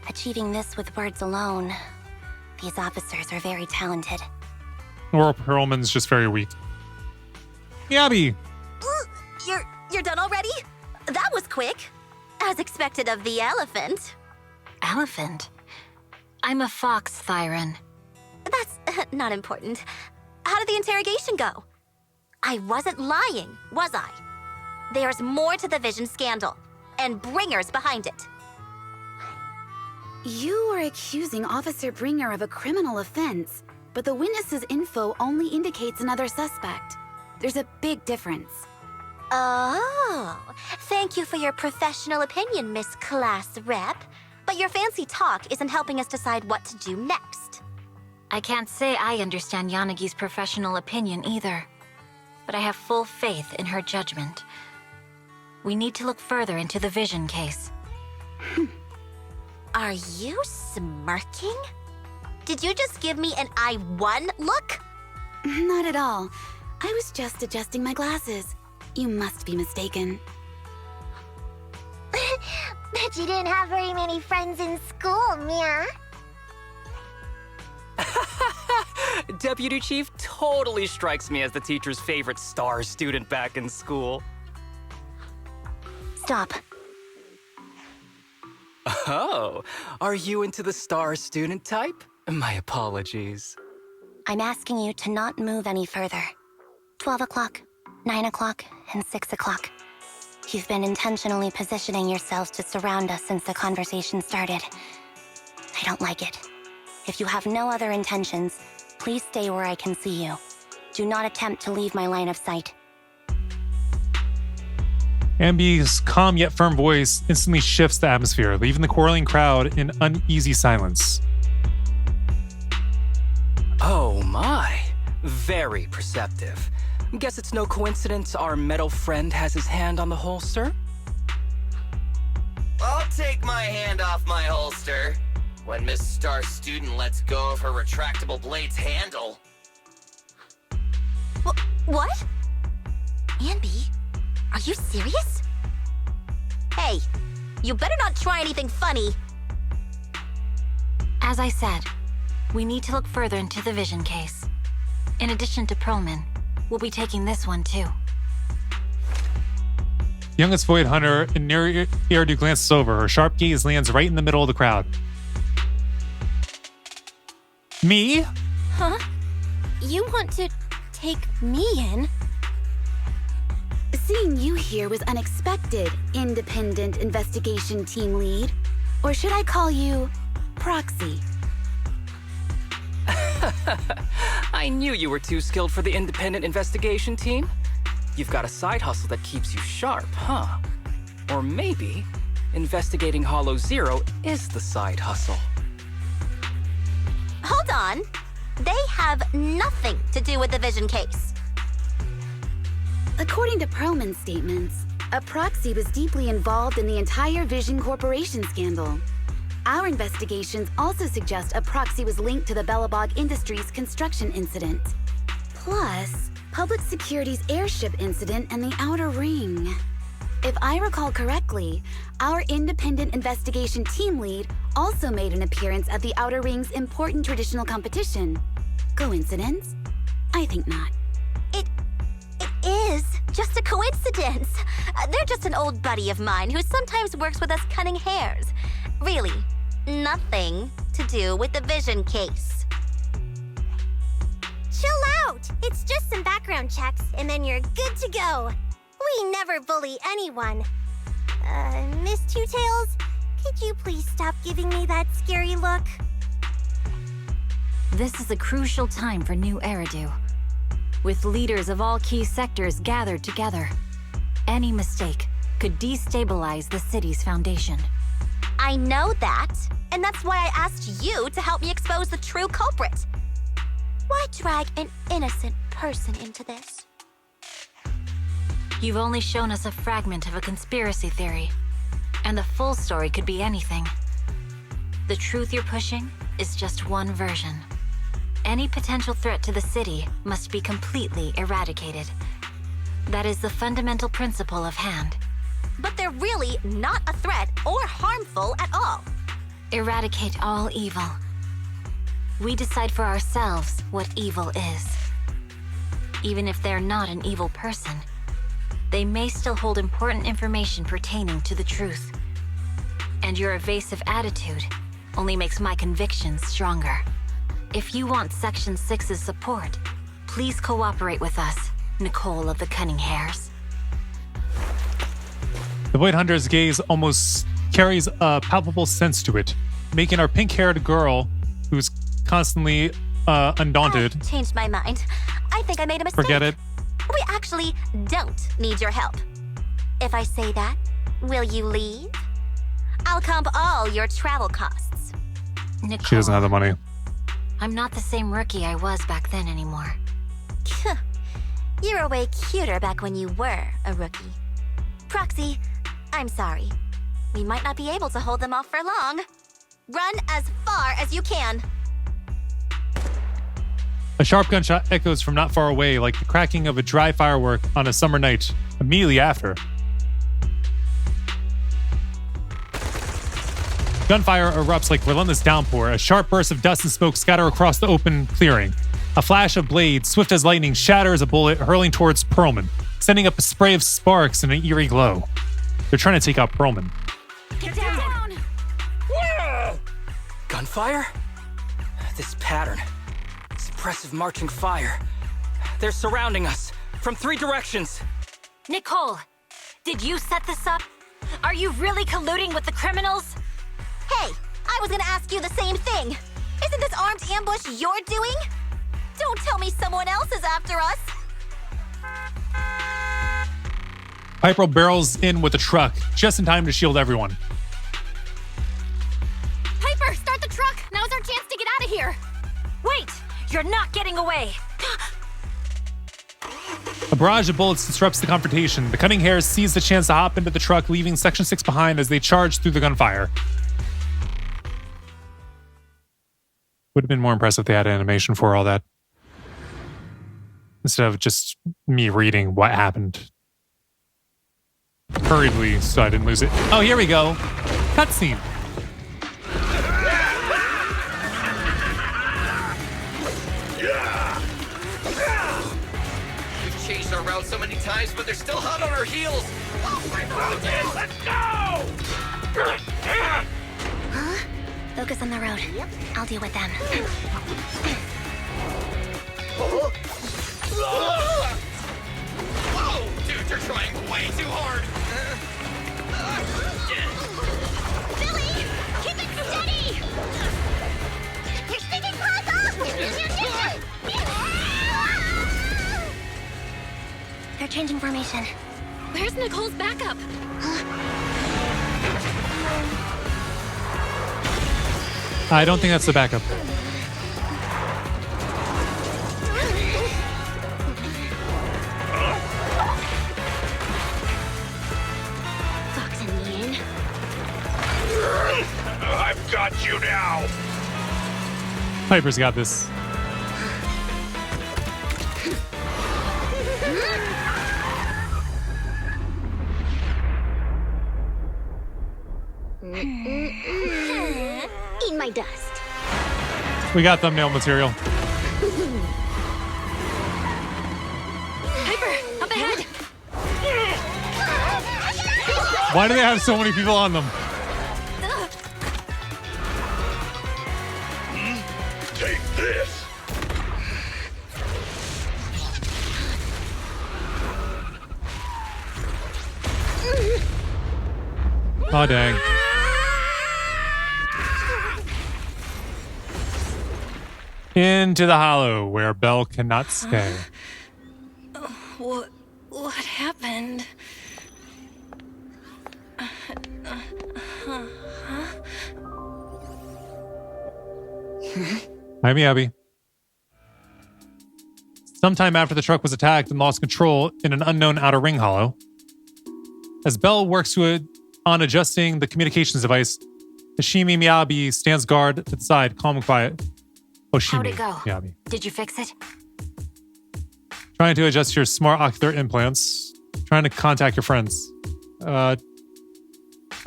Achieving this with words alone. These officers are very talented. Or Perlman's just very weak. Miyabi! You're done already? That was quick. As expected of the elephant. Elephant? I'm a fox, Thyron. That's not important. How did the interrogation go? I wasn't lying, was I? There's more to the Vision scandal, and Bringer's behind it. You are accusing Officer Bringer of a criminal offense, but the witness's info only indicates another suspect. There's a big difference. Oh, thank you for your professional opinion, Miss Class Rep. But your fancy talk isn't helping us decide what to do next. I can't say I understand Yanagi's professional opinion either, but I have full faith in her judgment. We need to look further into the Vision case. Are you smirking? Did you just give me an I won look? Not at all. I was just adjusting my glasses. You must be mistaken. Bet you didn't have very many friends in school, Mia. Deputy Chief totally strikes me as the teacher's favorite star student back in school. Stop. Oh, are you into the star student type? My apologies. I'm asking you to not move any further. 12 o'clock, 9 o'clock, and 6 o'clock. You've been intentionally positioning yourselves to surround us since the conversation started. I don't like it. If you have no other intentions, please stay where I can see you. Do not attempt to leave my line of sight. Ambi's calm yet firm voice instantly shifts the atmosphere, leaving the quarreling crowd in uneasy silence. Oh my, very perceptive. Guess it's no coincidence our metal friend has his hand on the holster? I'll take my hand off my holster when Miss Star Student lets go of her retractable blade's handle. What? Ambi, are you serious? Hey, you better not try anything funny. As I said, we need to look further into the Vision case. In addition to Perlman, we'll be taking this one too. Youngest Void Hunter in near Eridu glances over. Her sharp gaze lands right in the middle of the crowd. Me? Huh? You want to take me in? Seeing you here was unexpected, independent investigation team lead. Or should I call you proxy? I knew you were too skilled for the independent investigation team. You've got a side hustle that keeps you sharp, huh? Or maybe investigating Hollow Zero is the side hustle. Hold on. They have nothing to do with the Vision case. According to Perlman's statements, a proxy was deeply involved in the entire Vision Corporation scandal. Our investigations also suggest a proxy was linked to the Bellabog Industries construction incident. Plus, Public Security's airship incident and the Outer Ring. If I recall correctly, our independent investigation team lead also made an appearance at the Outer Ring's important traditional competition. Coincidence? I think not. It is just a coincidence. They're just an old buddy of mine who sometimes works with us cunning hares. Really, nothing to do with the Vision case. Chill out! It's just some background checks, and then you're good to go. We never bully anyone. Miss Two Tails, could you please stop giving me that scary look? This is a crucial time for New Eridu. With leaders of all key sectors gathered together, any mistake could destabilize the city's foundation. I know that, and that's why I asked you to help me expose the true culprit. Why drag an innocent person into this? You've only shown us a fragment of a conspiracy theory, and the full story could be anything. The truth you're pushing is just one version. Any potential threat to the city must be completely eradicated. That is the fundamental principle of Hand. But they're really not a threat or harmful at all. Eradicate all evil. We decide for ourselves what evil is. Even if they're not an evil person, they may still hold important information pertaining to the truth. And your evasive attitude only makes my convictions stronger. If you want Section 6's support, please cooperate with us, Nicole of the Cunning Hares. The Void Hunter's gaze almost carries a palpable sense to it, making our pink-haired girl, who's constantly undaunted, I changed my mind. I think I made a mistake. Forget it. We actually don't need your help. If I say that, will you leave? I'll comp all your travel costs. Nicole, She doesn't have the money. I'm not the same rookie I was back then anymore. You were way cuter back when you were a rookie. Proxy, I'm sorry. We might not be able to hold them off for long. Run as far as you can. A sharp gunshot echoes from not far away, like the cracking of a dry firework on a summer night, immediately after. Gunfire erupts like relentless downpour. A sharp burst of dust and smoke scatter across the open clearing. A flash of blades, swift as lightning, shatters a bullet hurling towards Perlman, sending up a spray of sparks and an eerie glow. They're trying to take out Perlman. Get down! Whoa! Gunfire? This pattern. Suppressive marching fire. They're surrounding us from 3 directions. Nicole, did you set this up? Are you really colluding with the criminals? Hey, I was gonna ask you the same thing. Isn't this armed ambush you're doing? Don't tell me someone else is after us. Piper barrels in with a truck, just in time to shield everyone. Piper, start the truck! Now's our chance to get out of here! Wait! You're not getting away! A barrage of bullets disrupts the confrontation. The Cunning Hares seize the chance to hop into the truck, leaving Section 6 behind as they charge through the gunfire. Would have been more impressive if they had animation for all that, instead of just me reading what happened hurriedly so I didn't lose it. Oh, here we go. Cutscene. We've changed our route so many times, but they're still hot on our heels. Oh my God! Let's go! Huh? Focus on the road. Yep. I'll deal with them. Whoa, dude, You're trying way too hard. Billy, keep it steady! You're sticking close off! They're changing formation. Where's Nicole's backup? I don't think that's the backup. Boxing me in. I've got you now. Piper's got this. Eat my dust. We got thumbnail material. Piper, up ahead. Why do they have so many people on them? Take this. Oh, dang. Into the hollow where Belle cannot stay. What happened? Miami Abby. Sometime after the truck was attacked and lost control in an unknown outer ring hollow, as Belle works on adjusting the communications device, Hashimi Miyabi stands guard to the side, calm and quiet. Hoshimi How'd it go? Miyabi. Did you fix it? Trying to adjust your smart ocular implants. Trying to contact your friends. Try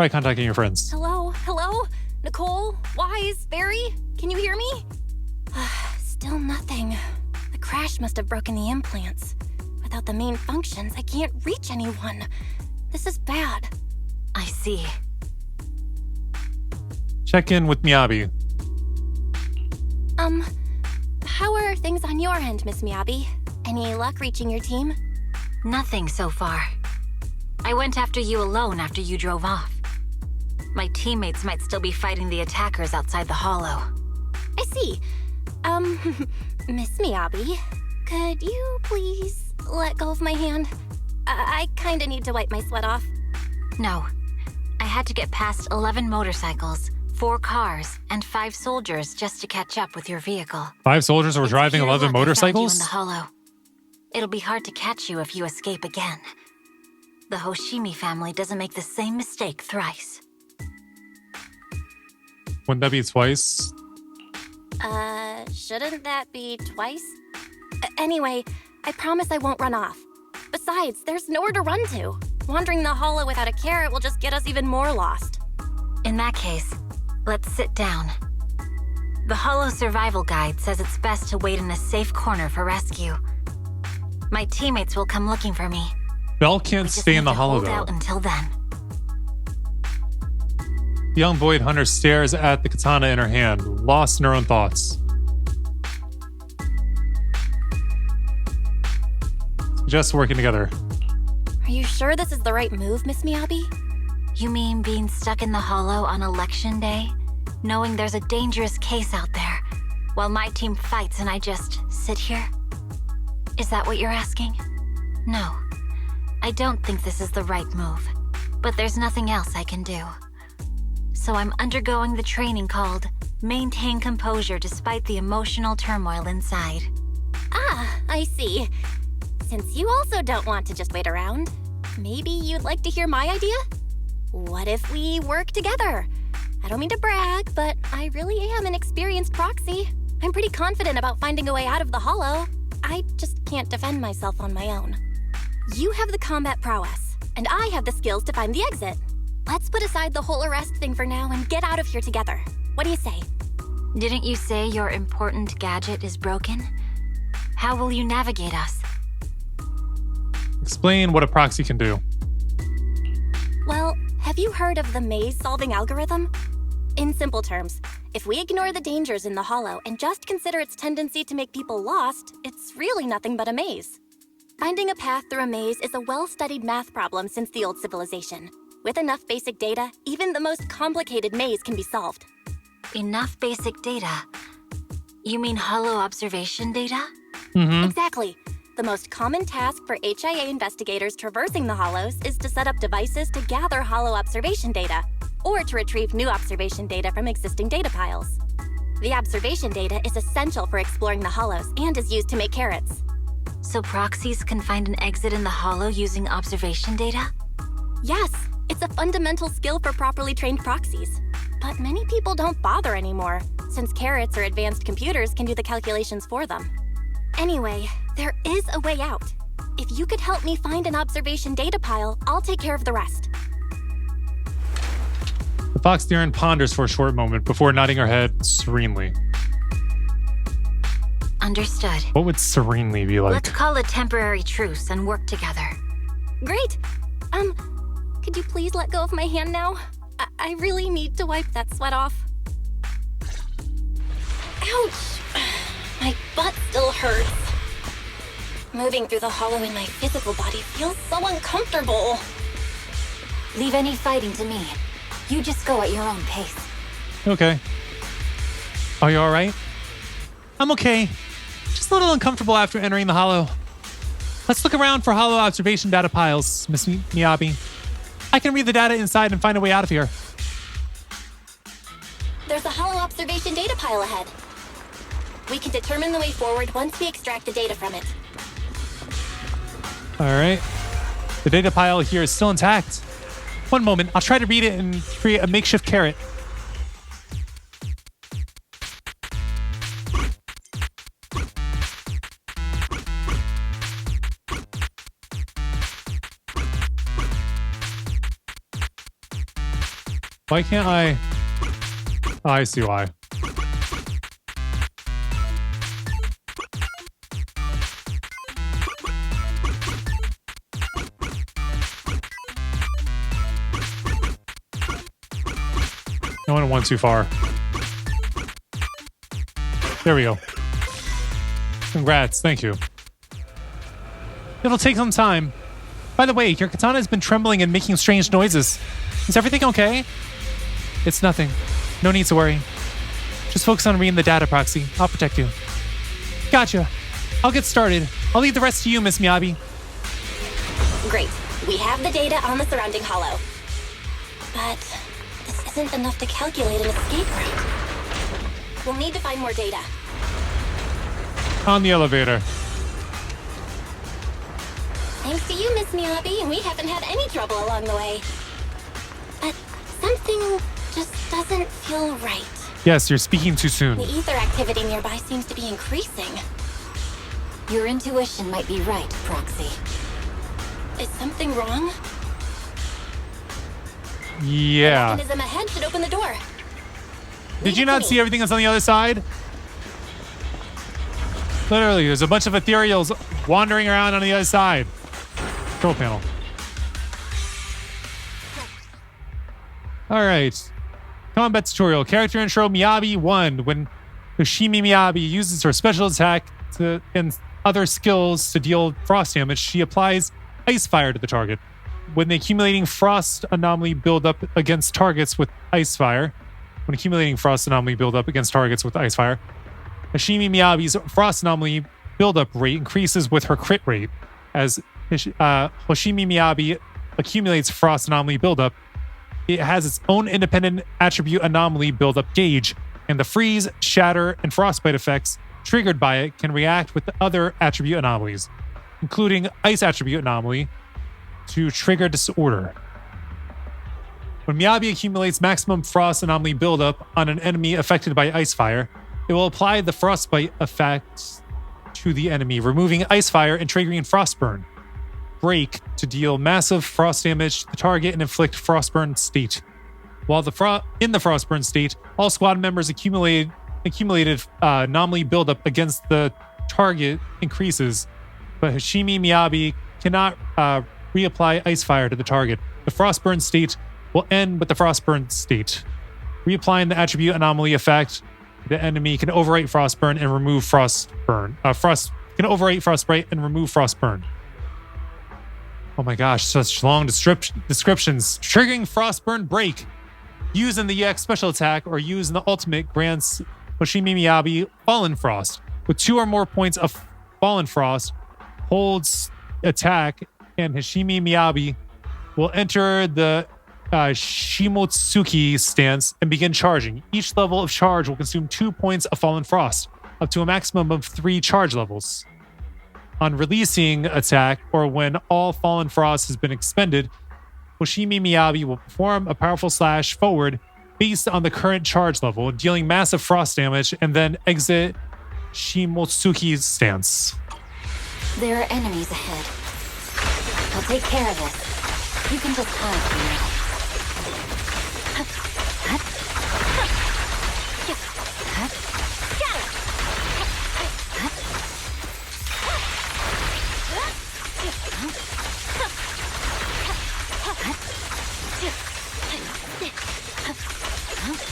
contacting your friends. Hello? Hello? Nicole? Wise? Barry? Can you hear me? Still nothing. The crash must have broken the implants. Without the main functions, I can't reach anyone. This is bad. I see. Check in with Miyabi. How are things on your end, Miss Miyabi? Any luck reaching your team? Nothing so far. I went after you alone after you drove off. My teammates might still be fighting the attackers outside the hollow. I see. Miss Miyabi, could you please let go of my hand? I kinda need to wipe my sweat off. No. I had to get past 11 motorcycles, 4 cars, and 5 soldiers just to catch up with your vehicle. 5 soldiers were driving Pure 11 luck I found you motorcycles? in the hollow. It'll be hard to catch you if you escape again. The Hoshimi family doesn't make the same mistake thrice. Wouldn't that be twice? Shouldn't that be twice? Anyway, I promise I won't run off. Besides, there's nowhere to run to. Wandering the hollow without a carrot will just get us even more lost. In that case, let's sit down. The hollow survival guide says it's best to wait in a safe corner for rescue. My teammates will come looking for me. Belle can't stay in the hollow, Hold out though. until then. The young Void Hunter stares at the katana in her hand, lost in her own thoughts. Just working together. Are you sure this is the right move, Miss Miyabi? You mean being stuck in the hollow on election day? Knowing there's a dangerous case out there, while my team fights and I just sit here? Is that what you're asking? No. I don't think this is the right move, but there's nothing else I can do. So I'm undergoing the training called Maintain Composure Despite the Emotional Turmoil Inside. Ah, I see. Since you also don't want to just wait around, maybe you'd like to hear my idea? What if we work together? I don't mean to brag, but I really am an experienced proxy. I'm pretty confident about finding a way out of the hollow. I just can't defend myself on my own. You have the combat prowess, and I have the skills to find the exit. Let's put aside the whole arrest thing for now and get out of here together. What do you say? Didn't you say your important gadget is broken? How will you navigate us? Explain what a proxy can do. Well, have you heard of the maze-solving algorithm? In simple terms, if we ignore the dangers in the hollow and just consider its tendency to make people lost, it's really nothing but a maze. Finding a path through a maze is a well-studied math problem since the old civilization. With enough basic data, even the most complicated maze can be solved. Enough basic data? You mean hollow observation data? Exactly. The most common task for HIA investigators traversing the hollows is to set up devices to gather hollow observation data, or to retrieve new observation data from existing data piles. The observation data is essential for exploring the hollows and is used to make carrots. So proxies can find an exit in the hollow using observation data? Yes, it's a fundamental skill for properly trained proxies. But many people don't bother anymore, since carrots or advanced computers can do the calculations for them. Anyway, there is a way out. If you could help me find an observation data pile, I'll take care of the rest. The fox Darren ponders for a short moment before nodding her head serenely. Understood. What would serenely be like? Let's call a temporary truce and work together. Great! Could you please let go of my hand now? I really need to wipe that sweat off. Ouch! My butt still hurts. Moving through the hollow in my physical body feels so uncomfortable. Leave any fighting to me. You just go at your own pace. Okay. Are you alright? I'm okay. Just a little uncomfortable after entering the hollow. Let's look around for hollow observation data piles, Miss Miyabi. I can read the data inside and find a way out of here. There's a hollow observation data pile ahead. We can determine the way forward once we extract the data from it. Alright. The data pile here is still intact. One moment, I'll try to read it and create a makeshift carrot. Why can't I? Oh, I see why. I went one too far. There we go. Congrats, thank you. It'll take some time. By the way, your katana has been trembling and making strange noises. Is everything okay? It's nothing. No need to worry. Just focus on reading the data, Proxy. I'll protect you. Gotcha. I'll get started. I'll leave the rest to you, Miss Miyabi. Great. We have the data on the surrounding hollow. But this isn't enough to calculate an escape route. We'll need to find more data. On the elevator. Thanks to you, Miss Miyabi, we haven't had any trouble along the way. But something just doesn't feel right. Yes, you're speaking too soon. The ether activity nearby seems to be increasing. Your intuition might be right, Proxy. Is something wrong? Yeah. The mechanism ahead should open the door. Did you not see everything that's on the other side? Literally, there's a bunch of ethereals wandering around on the other side. Control panel. All right. Combat tutorial. Character intro Miyabi 1. When Hoshimi Miyabi uses her special attack and other skills to deal frost damage, she applies ice fire to the target. When the accumulating frost anomaly build up against targets with ice fire, Hoshimi Miyabi's frost anomaly buildup rate increases with her crit rate. As Hoshimi Miyabi accumulates frost anomaly buildup, it has its own independent attribute anomaly buildup gauge, and the freeze, shatter, and frostbite effects triggered by it can react with the other attribute anomalies, including ice attribute anomaly, to trigger disorder. When Miyabi accumulates maximum frost anomaly buildup on an enemy affected by ice fire, it will apply the frostbite effect to the enemy, removing ice fire and triggering frostburn. Break to deal massive frost damage to the target and inflict frostburn state. While in the frostburn state, all squad members accumulated anomaly buildup against the target increases, but Hoshimi Miyabi cannot reapply ice fire to the target. The frostburn state will end with the frostburn state. Reapplying the attribute anomaly effect, the enemy can overwrite frostburn and remove frostburn. Can overwrite frostbite and remove frostburn. Oh my gosh, such long descriptions. Triggering Frostburn Break. Use in the EX special attack or use in the ultimate grants Hoshimi Miyabi Fallen Frost. With 2 or more points of Fallen Frost, holds attack, and Hoshimi Miyabi will enter the Shimotsuki stance and begin charging. Each level of charge will consume 2 points of Fallen Frost, up to a maximum of 3 charge levels. On releasing attack, or when all Fallen Frost has been expended, Hoshimi Miyabi will perform a powerful slash forward based on the current charge level, dealing massive frost damage, and then exit Shimotsuki's stance. There are enemies ahead. I'll take care of this. You can just hide for now.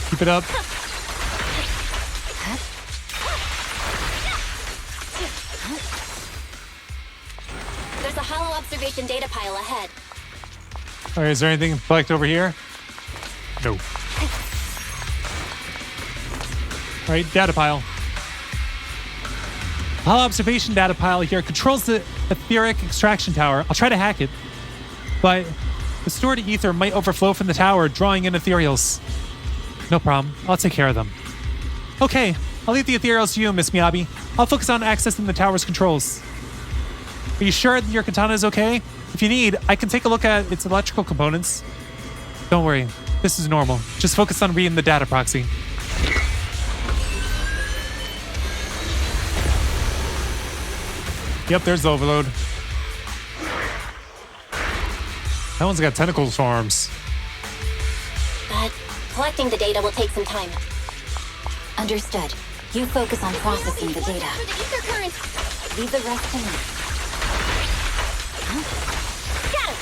Keep it up. There's a hollow observation data pile ahead. All right, is there anything to collect over here? No. All right, data pile. Hollow observation data pile here controls the etheric extraction tower. I'll try to hack it, but the stored ether might overflow from the tower, drawing in ethereals. No problem. I'll take care of them. Okay, I'll leave the ethereals to you, Miss Miyabi. I'll focus on accessing the tower's controls. Are you sure that your katana is okay? If you need, I can take a look at its electrical components. Don't worry, this is normal. Just focus on reading the data proxy. Yep, there's the overload. That one's got tentacles for arms. But collecting the data will take some time. Understood. You focus on processing the data. For the ether current. Leave the rest to me. Got it.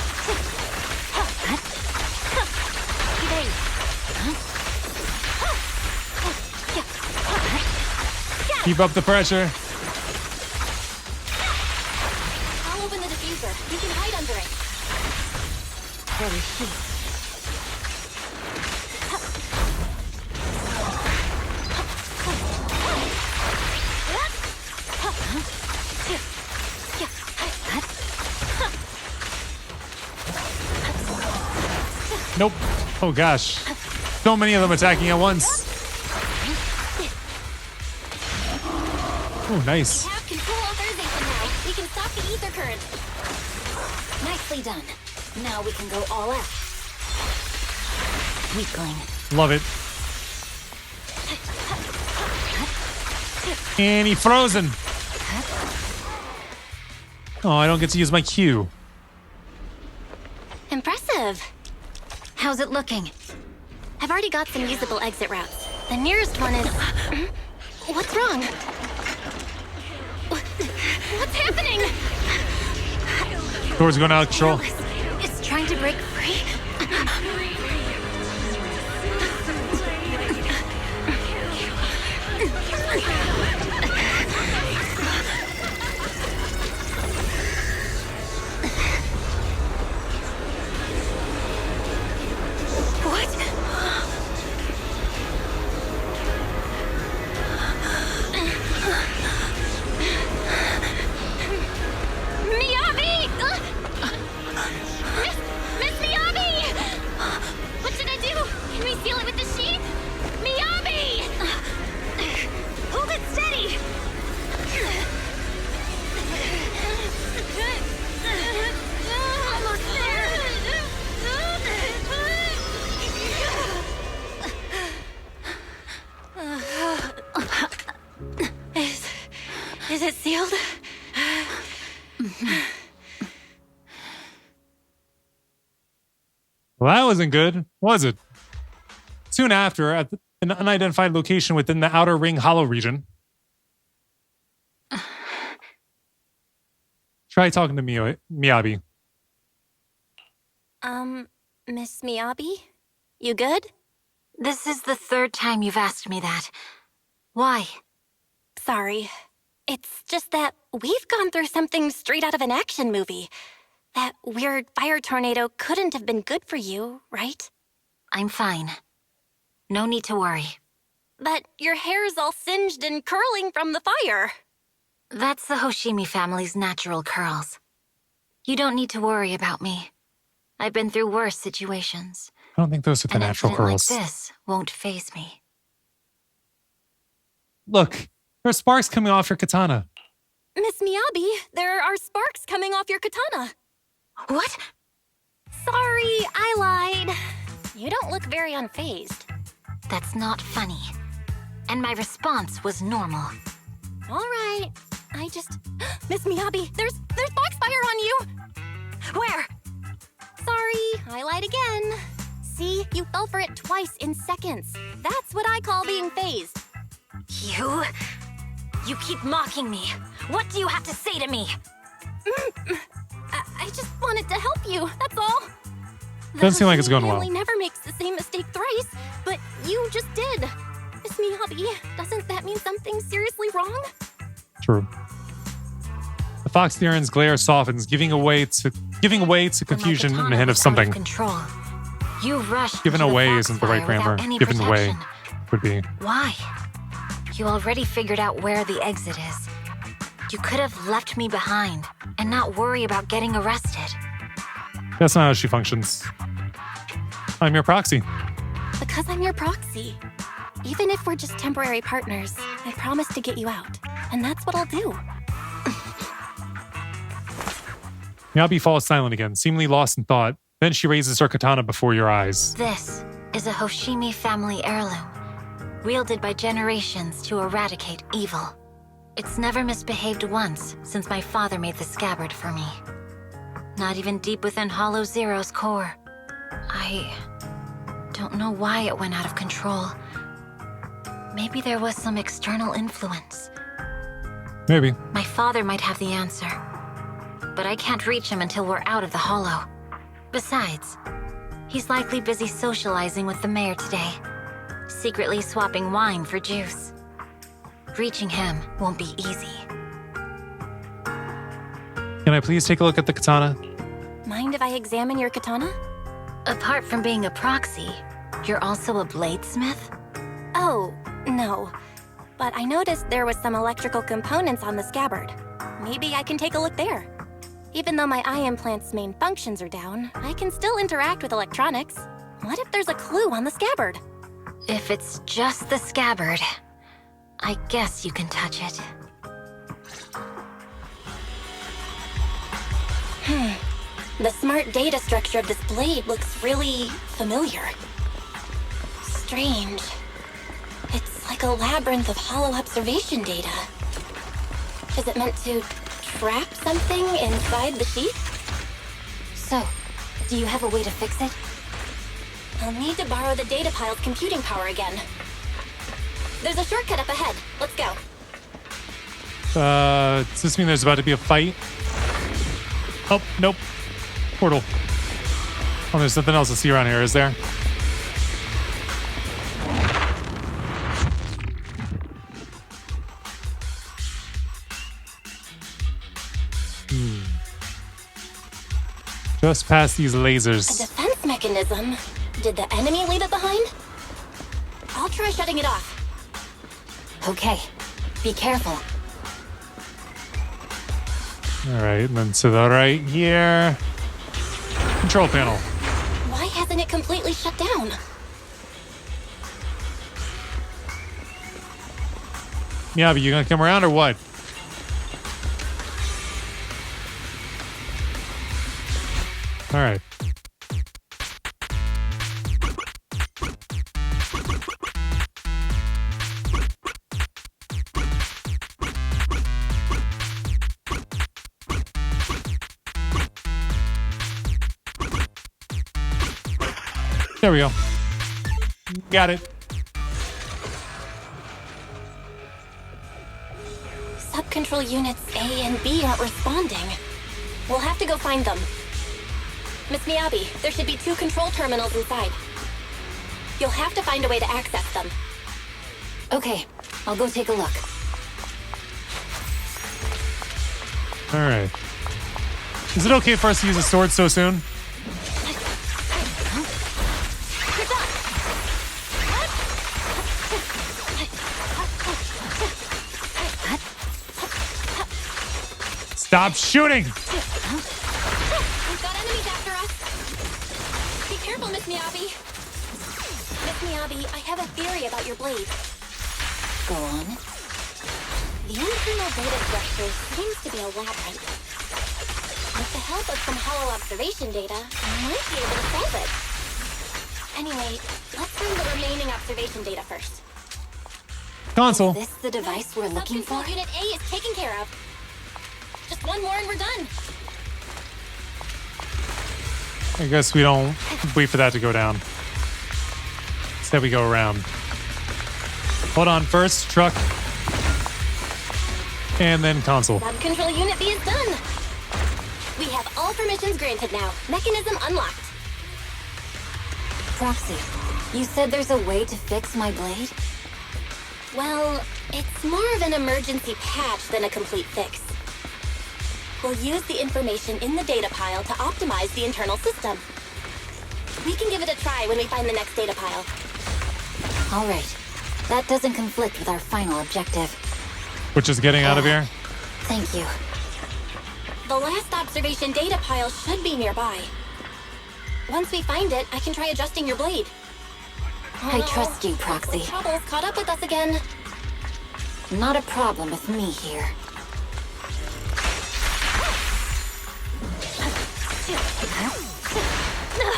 Keep up the pressure. I'll open the diffuser. You can hide under it. Where is she? Nope. Oh gosh. So many of them attacking at once. Oh, nice. We have control authorization now. We can stop the ether current. Nicely done. Now we can go all out. Weakling. Love it. And he frozen. Oh, I don't get to use my Q. Impressive. How's it looking? I've already got some usable exit routes. The nearest one is... What's wrong? What's happening? Door's going out of control. It's trying to break free. Is it sealed? Well, that wasn't good, was it? Soon after, at an unidentified location within the Outer Ring Hollow region. Try talking to Miyabi. Miss Miyabi? You good? This is the third time you've asked me that. Why? Sorry. It's just that we've gone through something straight out of an action movie. That weird fire tornado couldn't have been good for you, right? I'm fine. No need to worry. But your hair's all singed and curling from the fire. That's the Hoshimi family's natural curls. You don't need to worry about me. I've been through worse situations. I don't think those are the An natural incident curls. like this won't faze me. Look, there are sparks coming off your katana. Miss Miyabi, there are sparks coming off your katana. What? Sorry, I lied. You don't look very unfazed. That's not funny. And my response was normal. All right. I just... Miss Miyabi, there's foxfire on you! Where? Sorry, I lied again. See, you fell for it twice in seconds. That's what I call being phased. You keep mocking me. What do you have to say to me? I just wanted to help you, that's all. Doesn't seem like it's going well. Family never makes the same mistake thrice, but you just did. Miss Miyabi, doesn't that mean something seriously wrong? True. The Fox Theron's glare softens, giving way to confusion and a hint of something. Control. You rushed. Given away isn't the right grammar. Given away would be. Why? You already figured out where the exit is. You could have left me behind and not worry about getting arrested. That's not how she functions. I'm your proxy. Because I'm your proxy. Even if we're just temporary partners, I promise to get you out. And that's what I'll do. Miyabi falls silent again, seemingly lost in thought. Then she raises her katana before your eyes. This is a Hoshimi family heirloom, wielded by generations to eradicate evil. It's never misbehaved once since my father made the scabbard for me. Not even deep within Hollow Zero's core. I don't know why it went out of control. Maybe there was some external influence. Maybe. My father might have the answer. But I can't reach him until we're out of the Hollow. Besides, he's likely busy socializing with the mayor today, secretly swapping wine for juice. Reaching him won't be easy. Can I please take a look at the katana? Mind if I examine your katana? Apart from being a proxy, you're also a bladesmith? Oh, no. But I noticed there was some electrical components on the scabbard. Maybe I can take a look there. Even though my eye implant's main functions are down, I can still interact with electronics. What if there's a clue on the scabbard? If it's just the scabbard, I guess you can touch it. The smart data structure of this blade looks really familiar. Strange. It's like a labyrinth of hollow observation data. Is it meant to trap something inside the sheath? So, do you have a way to fix it? I'll need to borrow the data pile's computing power again. There's a shortcut up ahead. Let's go. Does this mean there's about to be a fight? Oh, nope. Portal. Oh, there's nothing else to see around here, is there? Just past these lasers. A defense mechanism? Did the enemy leave it behind? I'll try shutting it off. Okay. Be careful. All right, and then to the right here. Control panel. Why hasn't it completely shut down? Yeah, but you gonna come around or what? All right. There we go. Got it. Sub-control units A and B aren't responding. We'll have to go find them. Miss Miyabi, there should be 2 control terminals inside. You'll have to find a way to access them. Okay, I'll go take a look. All right. Is it okay for us to use a sword so soon? Stop shooting! We've got enemies after us. Be careful, Miss Miyabi. Miss Miyabi, I have a theory about your blade. Go on. The internal data structure seems to be a labyrinth. With the help of some hollow observation data, I might be able to solve it. Anyway, let's find the remaining observation data first. Console. Is this the device we're looking for? Unit A is taken care of. Just one more and we're done. I guess we don't wait for that to go down. Instead, we go around. Hold on. First, truck. And then console. Sub control unit B is done. We have all permissions granted now. Mechanism unlocked. Proxy, you said there's a way to fix my blade? Well, it's more of an emergency patch than a complete fix. We'll use the information in the data pile to optimize the internal system. We can give it a try when we find the next data pile. All right. That doesn't conflict with our final objective. Which is getting out of here? Thank you. The last observation data pile should be nearby. Once we find it, I can try adjusting your blade. I trust you, Proxy. Trouble's caught up with us again. Not a problem with me here.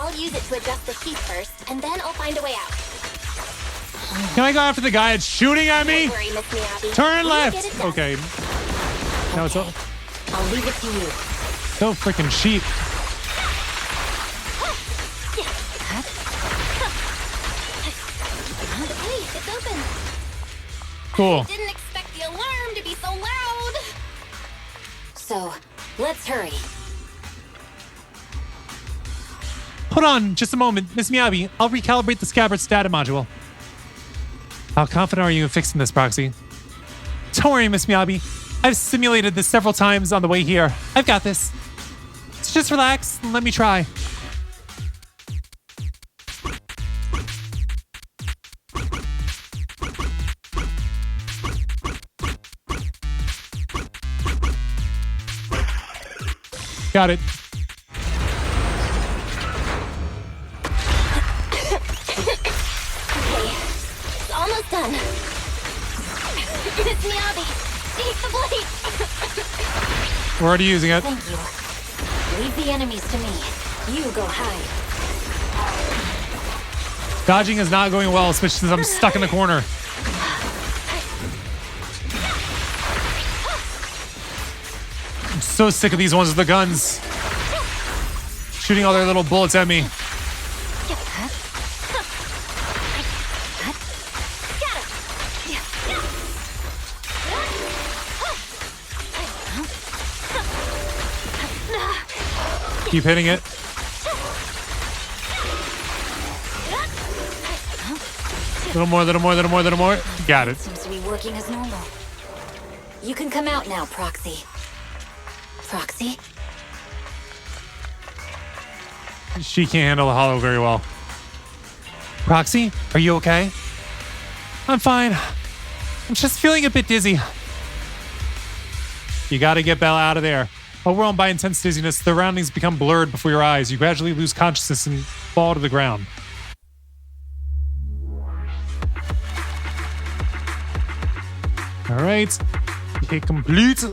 I'll use it to adjust the sheath first, and then I'll find a way out. Can I go after the guy that's shooting at me? Don't worry, Miss Miyabi. Turn We'll left. get it done. Okay. Now it's all I'll leave it to you. so freaking cheap. Hey, it's open. Cool. Didn't expect the alarm to be so loud. So, let's hurry. Hold on just a moment. Miss Miyabi, I'll recalibrate the scabbard's data module. How confident are you in fixing this, Proxy? Don't worry, Miss Miyabi. I've simulated this several times on the way here. I've got this. So just relax and let me try. Got it. It's almost done. Miss Miyabi, take the blade. We're already using it. Thank you. Leave the enemies to me. You go hide. Dodging is not going well, especially since I'm stuck in the corner. I'm so sick of these ones with the guns. Shooting all their little bullets at me. Keep hitting it. Little more, little more, little more, little more. Got it. Seems to be working as normal. You can come out now, Proxy. Proxy? She can't handle the hollow very well. Proxy, are you okay? I'm fine. I'm just feeling a bit dizzy. You gotta get Bella out of there. Overwhelmed by intense dizziness, the surroundings become blurred before your eyes. You gradually lose consciousness and fall to the ground. All right. Hit complete.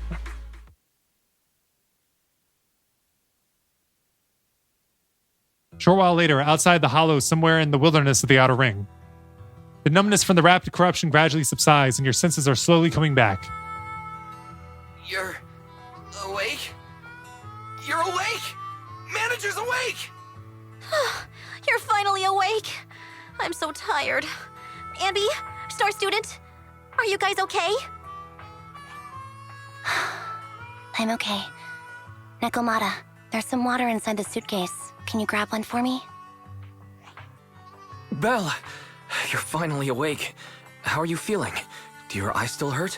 Short while later, outside the hollow, somewhere in the wilderness of the Outer Ring. The numbness from the rapid corruption gradually subsides, and your senses are slowly coming back. You're awake? You're awake! Manager's awake! You're finally awake. I'm so tired. Andy, Star Student, are you guys okay? I'm okay. Nekomata, there's some water inside the suitcase. Can you grab one for me? Belle, you're finally awake. How are you feeling? Do your eyes still hurt?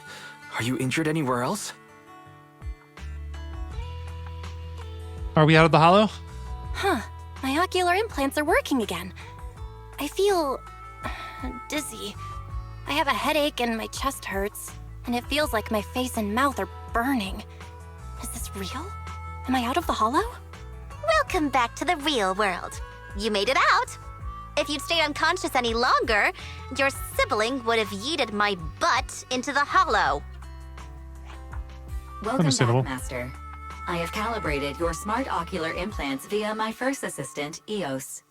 Are you injured anywhere else? Are we out of the hollow? Huh. My ocular implants are working again. I feel dizzy. I have a headache and my chest hurts, and it feels like my face and mouth are burning. Is this real? Am I out of the hollow? Welcome back to the real world. You made it out. If you'd stayed unconscious any longer, your sibling would have yeeted my butt into the hollow. Welcome back, Master. I have calibrated your smart ocular implants via my first assistant, EOS.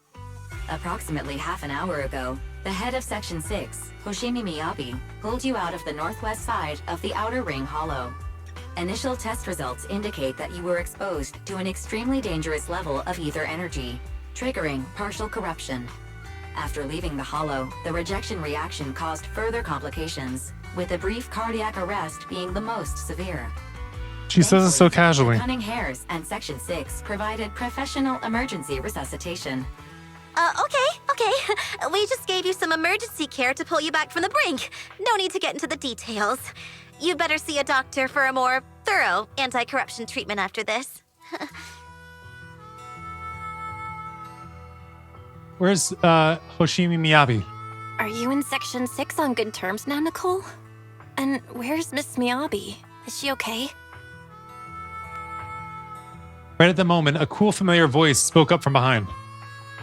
Approximately half an hour ago, the head of Section 6, Hoshimi Miyabi, pulled you out of the northwest side of the Outer Ring Hollow. Initial test results indicate that you were exposed to an extremely dangerous level of ether energy, triggering partial corruption. After leaving the hollow, the rejection reaction caused further complications, with a brief cardiac arrest being the most severe. She says it so casually. Cunning Hairs and Section 6 provided professional emergency resuscitation. Okay. We just gave you some emergency care to pull you back from the brink. No need to get into the details. You'd better see a doctor for a more thorough anti-corruption treatment after this. Where's Hoshimi Miyabi? Are you in Section 6 on good terms now, Nicole? And where's Miss Miyabi? Is she okay? Right at the moment, a cool, familiar voice spoke up from behind.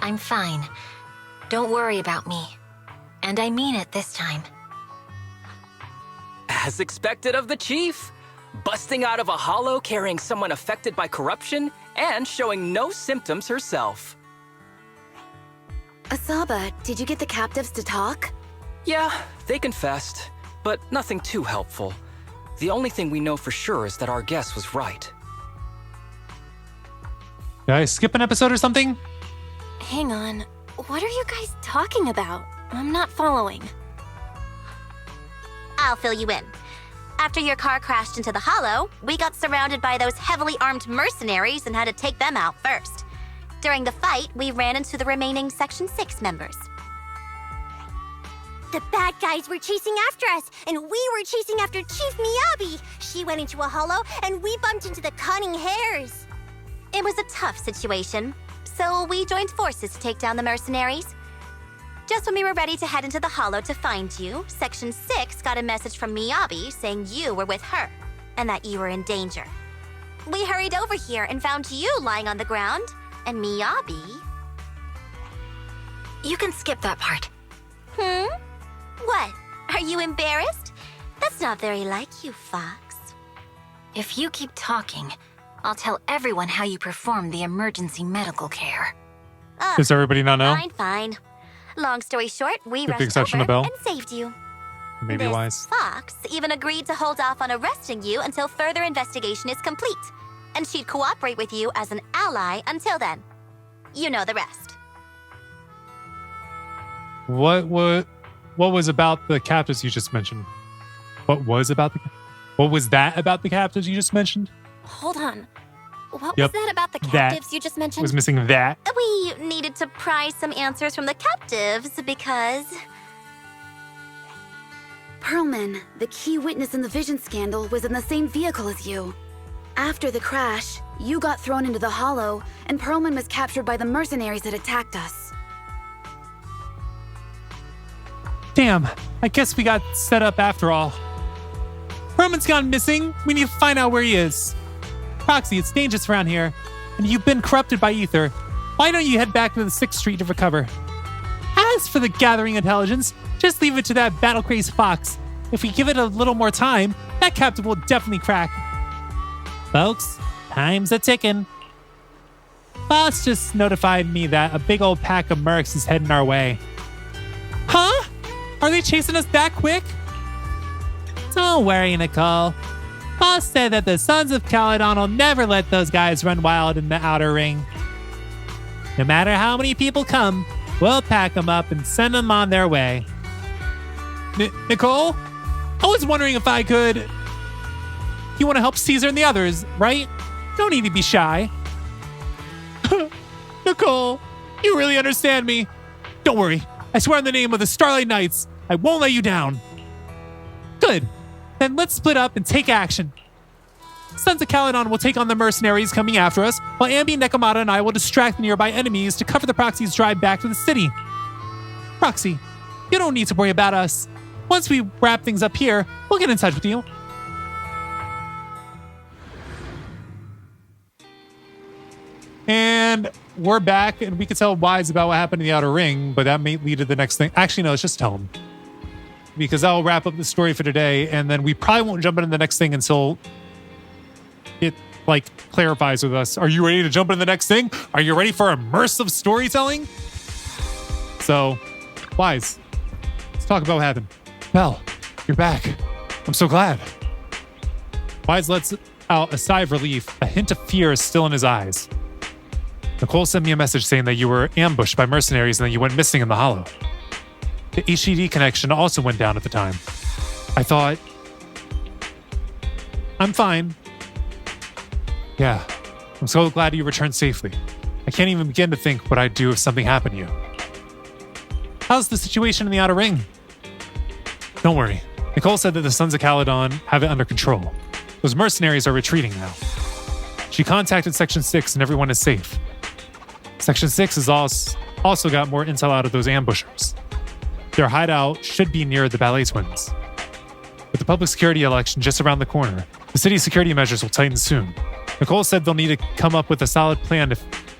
I'm fine. Don't worry about me. And I mean it this time. As expected of the chief, busting out of a hollow carrying someone affected by corruption and showing no symptoms herself. Asaba, did you get the captives to talk? Yeah, they confessed, but nothing too helpful. The only thing we know for sure is that our guess was right. Did I skip an episode or something? Hang on. What are you guys talking about? I'm not following. I'll fill you in. After your car crashed into the hollow, we got surrounded by those heavily armed mercenaries and had to take them out first. During the fight, we ran into the remaining Section 6 members. The bad guys were chasing after us, and we were chasing after Chief Miyabi. She went into a hollow, and we bumped into the Cunning Hairs. It was a tough situation, so we joined forces to take down the mercenaries. Just when we were ready to head into the hollow to find you, Section 6 got a message from Miyabi saying you were with her, and that you were in danger. We hurried over here and found you lying on the ground, and Miyabi... You can skip that part. What? Are you embarrassed? That's not very like you, Fox. If you keep talking, I'll tell everyone how you performed the emergency medical care. Does everybody not know? Fine. Long story short, we With the rushed exception over of Belle? and saved you. Maybe This wise. Fox even agreed to hold off on arresting you until further investigation is complete, and she'd cooperate with you as an ally until then. You know the rest. What was about the captives you just mentioned? What was that about the captives you just mentioned? Hold on. What Yep, was that about the that captives you just mentioned? Was missing that. We needed to pry some answers from the captives because... Perlman, the key witness in the Vision scandal, was in the same vehicle as you. After the crash, you got thrown into the hollow, and Perlman was captured by the mercenaries that attacked us. Damn, I guess we got set up after all. Perlman's gone missing. We need to find out where he is. Proxy, it's dangerous around here, and you've been corrupted by ether. Why don't you head back to the 6th Street to recover? As for the gathering intelligence, just leave it to that battle-crazed Fox. If we give it a little more time, that captain will definitely crack. Folks, time's a-ticking. Boss just notified me that a big old pack of mercs is heading our way. Huh? Are they chasing us that quick? Don't worry, Nicole. Boss said that the Sons of Caledon will never let those guys run wild in the Outer Ring. No matter how many people come, we'll pack them up and send them on their way. Nicole? I was wondering if I could... You want to help Caesar and the others, right? No need to be shy. Nicole, you really understand me. Don't worry. I swear in the name of the Starlight Knights, I won't let you down. Good. Then let's split up and take action. Sons of Caledon will take on the mercenaries coming after us, while Ambi, Nekomata, and I will distract the nearby enemies to cover the Proxy's drive back to the city. Proxy, you don't need to worry about us. Once we wrap things up here, we'll get in touch with you. And we're back, and we can tell Wise about what happened in the Outer Ring, but that may lead to the next thing. Actually, no, let's just tell him. Because that'll wrap up the story for today, and then we probably won't jump into the next thing until it, clarifies with us. Are you ready to jump into the next thing? Are you ready for immersive storytelling? So, Wise, let's talk about what happened. Belle, you're back. I'm so glad. Wise lets out a sigh of relief. A hint of fear is still in his eyes. Nicole sent me a message saying that you were ambushed by mercenaries and that you went missing in the Hollow. The HDD connection also went down at the time. I thought, I'm fine. Yeah, I'm so glad you returned safely. I can't even begin to think what I'd do if something happened to you. How's the situation in the Outer Ring? Don't worry. Nicole said that the Sons of Caledon have it under control. Those mercenaries are retreating now. She contacted Section 6 and everyone is safe. Section 6 has also got more intel out of those ambushers. Their hideout should be near the Ballet Twins. With the public security election just around the corner, the city's security measures will tighten soon. Nicole said they'll need to come up with a solid plan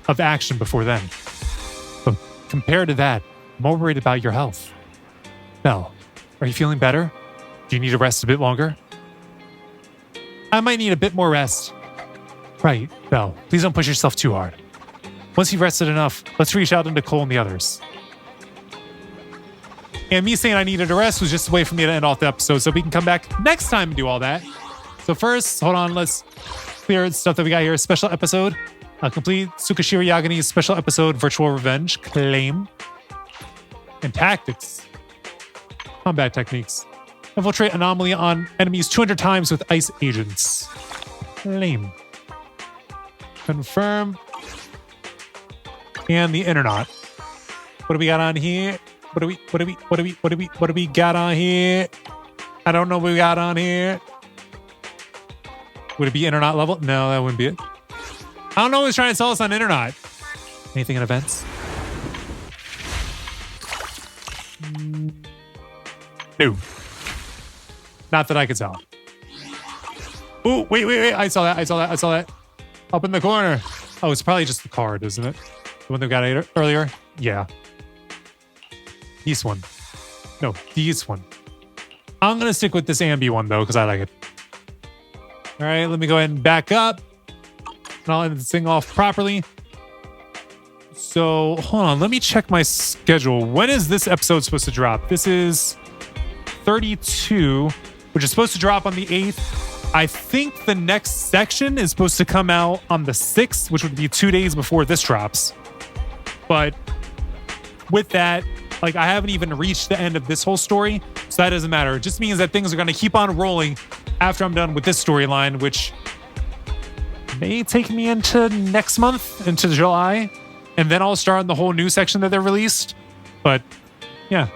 of action before then. But compared to that, I'm more worried about your health. Belle, are you feeling better? Do you need to rest a bit longer? I might need a bit more rest. Right, Belle, please don't push yourself too hard. Once you've rested enough, let's reach out to Nicole and the others. And me saying I needed a rest was just a way for me to end off the episode so we can come back next time and do all that. So first, hold on, let's clear the stuff that we got here. Special episode. Complete Tsukishiro Yagani's special episode, Virtual Revenge. Claim. And tactics. Combat techniques. Infiltrate anomaly on enemies 200 times with ice agents. Claim. Confirm. And the Internet. What do we got on here? What do we got on here? I don't know what we got on here. Would it be Internet level? No, that wouldn't be it. I don't know who's trying to tell us on Internet. Anything in events? No. Not that I could tell. Ooh, wait. I saw that. Up in the corner. Oh, it's probably just the card, isn't it? The one that we got earlier? Yeah. This one. No, this one. I'm going to stick with this Ambi one, though, because I like it. All right, let me go ahead and back up. And I'll end this thing off properly. So, hold on. Let me check my schedule. When is this episode supposed to drop? This is 32, which is supposed to drop on the 8th. I think the next section is supposed to come out on the 6th, which would be 2 days before this drops. But with that, I haven't even reached the end of this whole story, so that doesn't matter. It just means that things are going to keep on rolling after I'm done with this storyline, which may take me into next month, into July, and then I'll start on the whole new section that they released. But, yeah.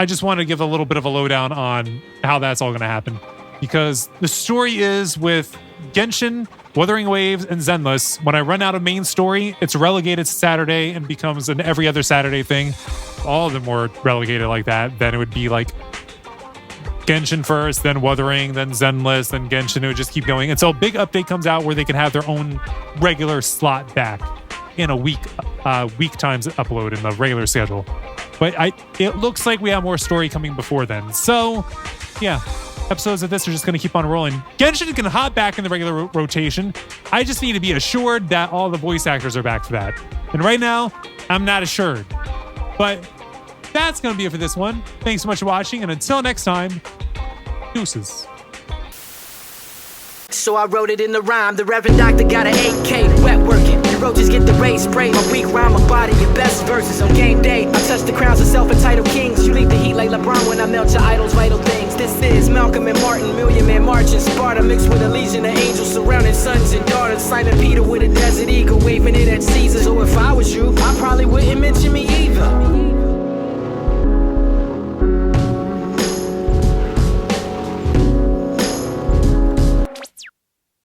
I just want to give a little bit of a lowdown on how that's all going to happen. Because the story is with Genshin, Wuthering Waves, and Zenless. When I run out of main story, it's relegated to Saturday and becomes an every other Saturday thing. All of them were relegated like that. Then it would be like Genshin first, then Wuthering, then Zenless, then Genshin. It would just keep going until a big update comes out where they can have their own regular slot back in a week times upload in the regular schedule. But it looks like we have more story coming before then. So, yeah. Episodes of this are just going to keep on rolling. Genshin can hop back in the regular rotation. I just need to be assured that all the voice actors are back for that. And right now, I'm not assured. But that's going to be it for this one. Thanks so much for watching, and until next time, deuces. So I wrote it in the rhyme. The Reverend Doctor got an 8K, wet working. The roaches get the rays sprayed. My weak rhyme, my body, your best verses on game day. I touch the crowns of self-entitled kings. You leave the heat like LeBron when I melt your idols' vital things. This is Malcolm and Martin, Million Man March in Sparta, mixed with a legion of angels surrounding sons and daughters. Simon Peter with a desert eagle, waving it at Caesar. So if I was you, I probably wouldn't mention me either.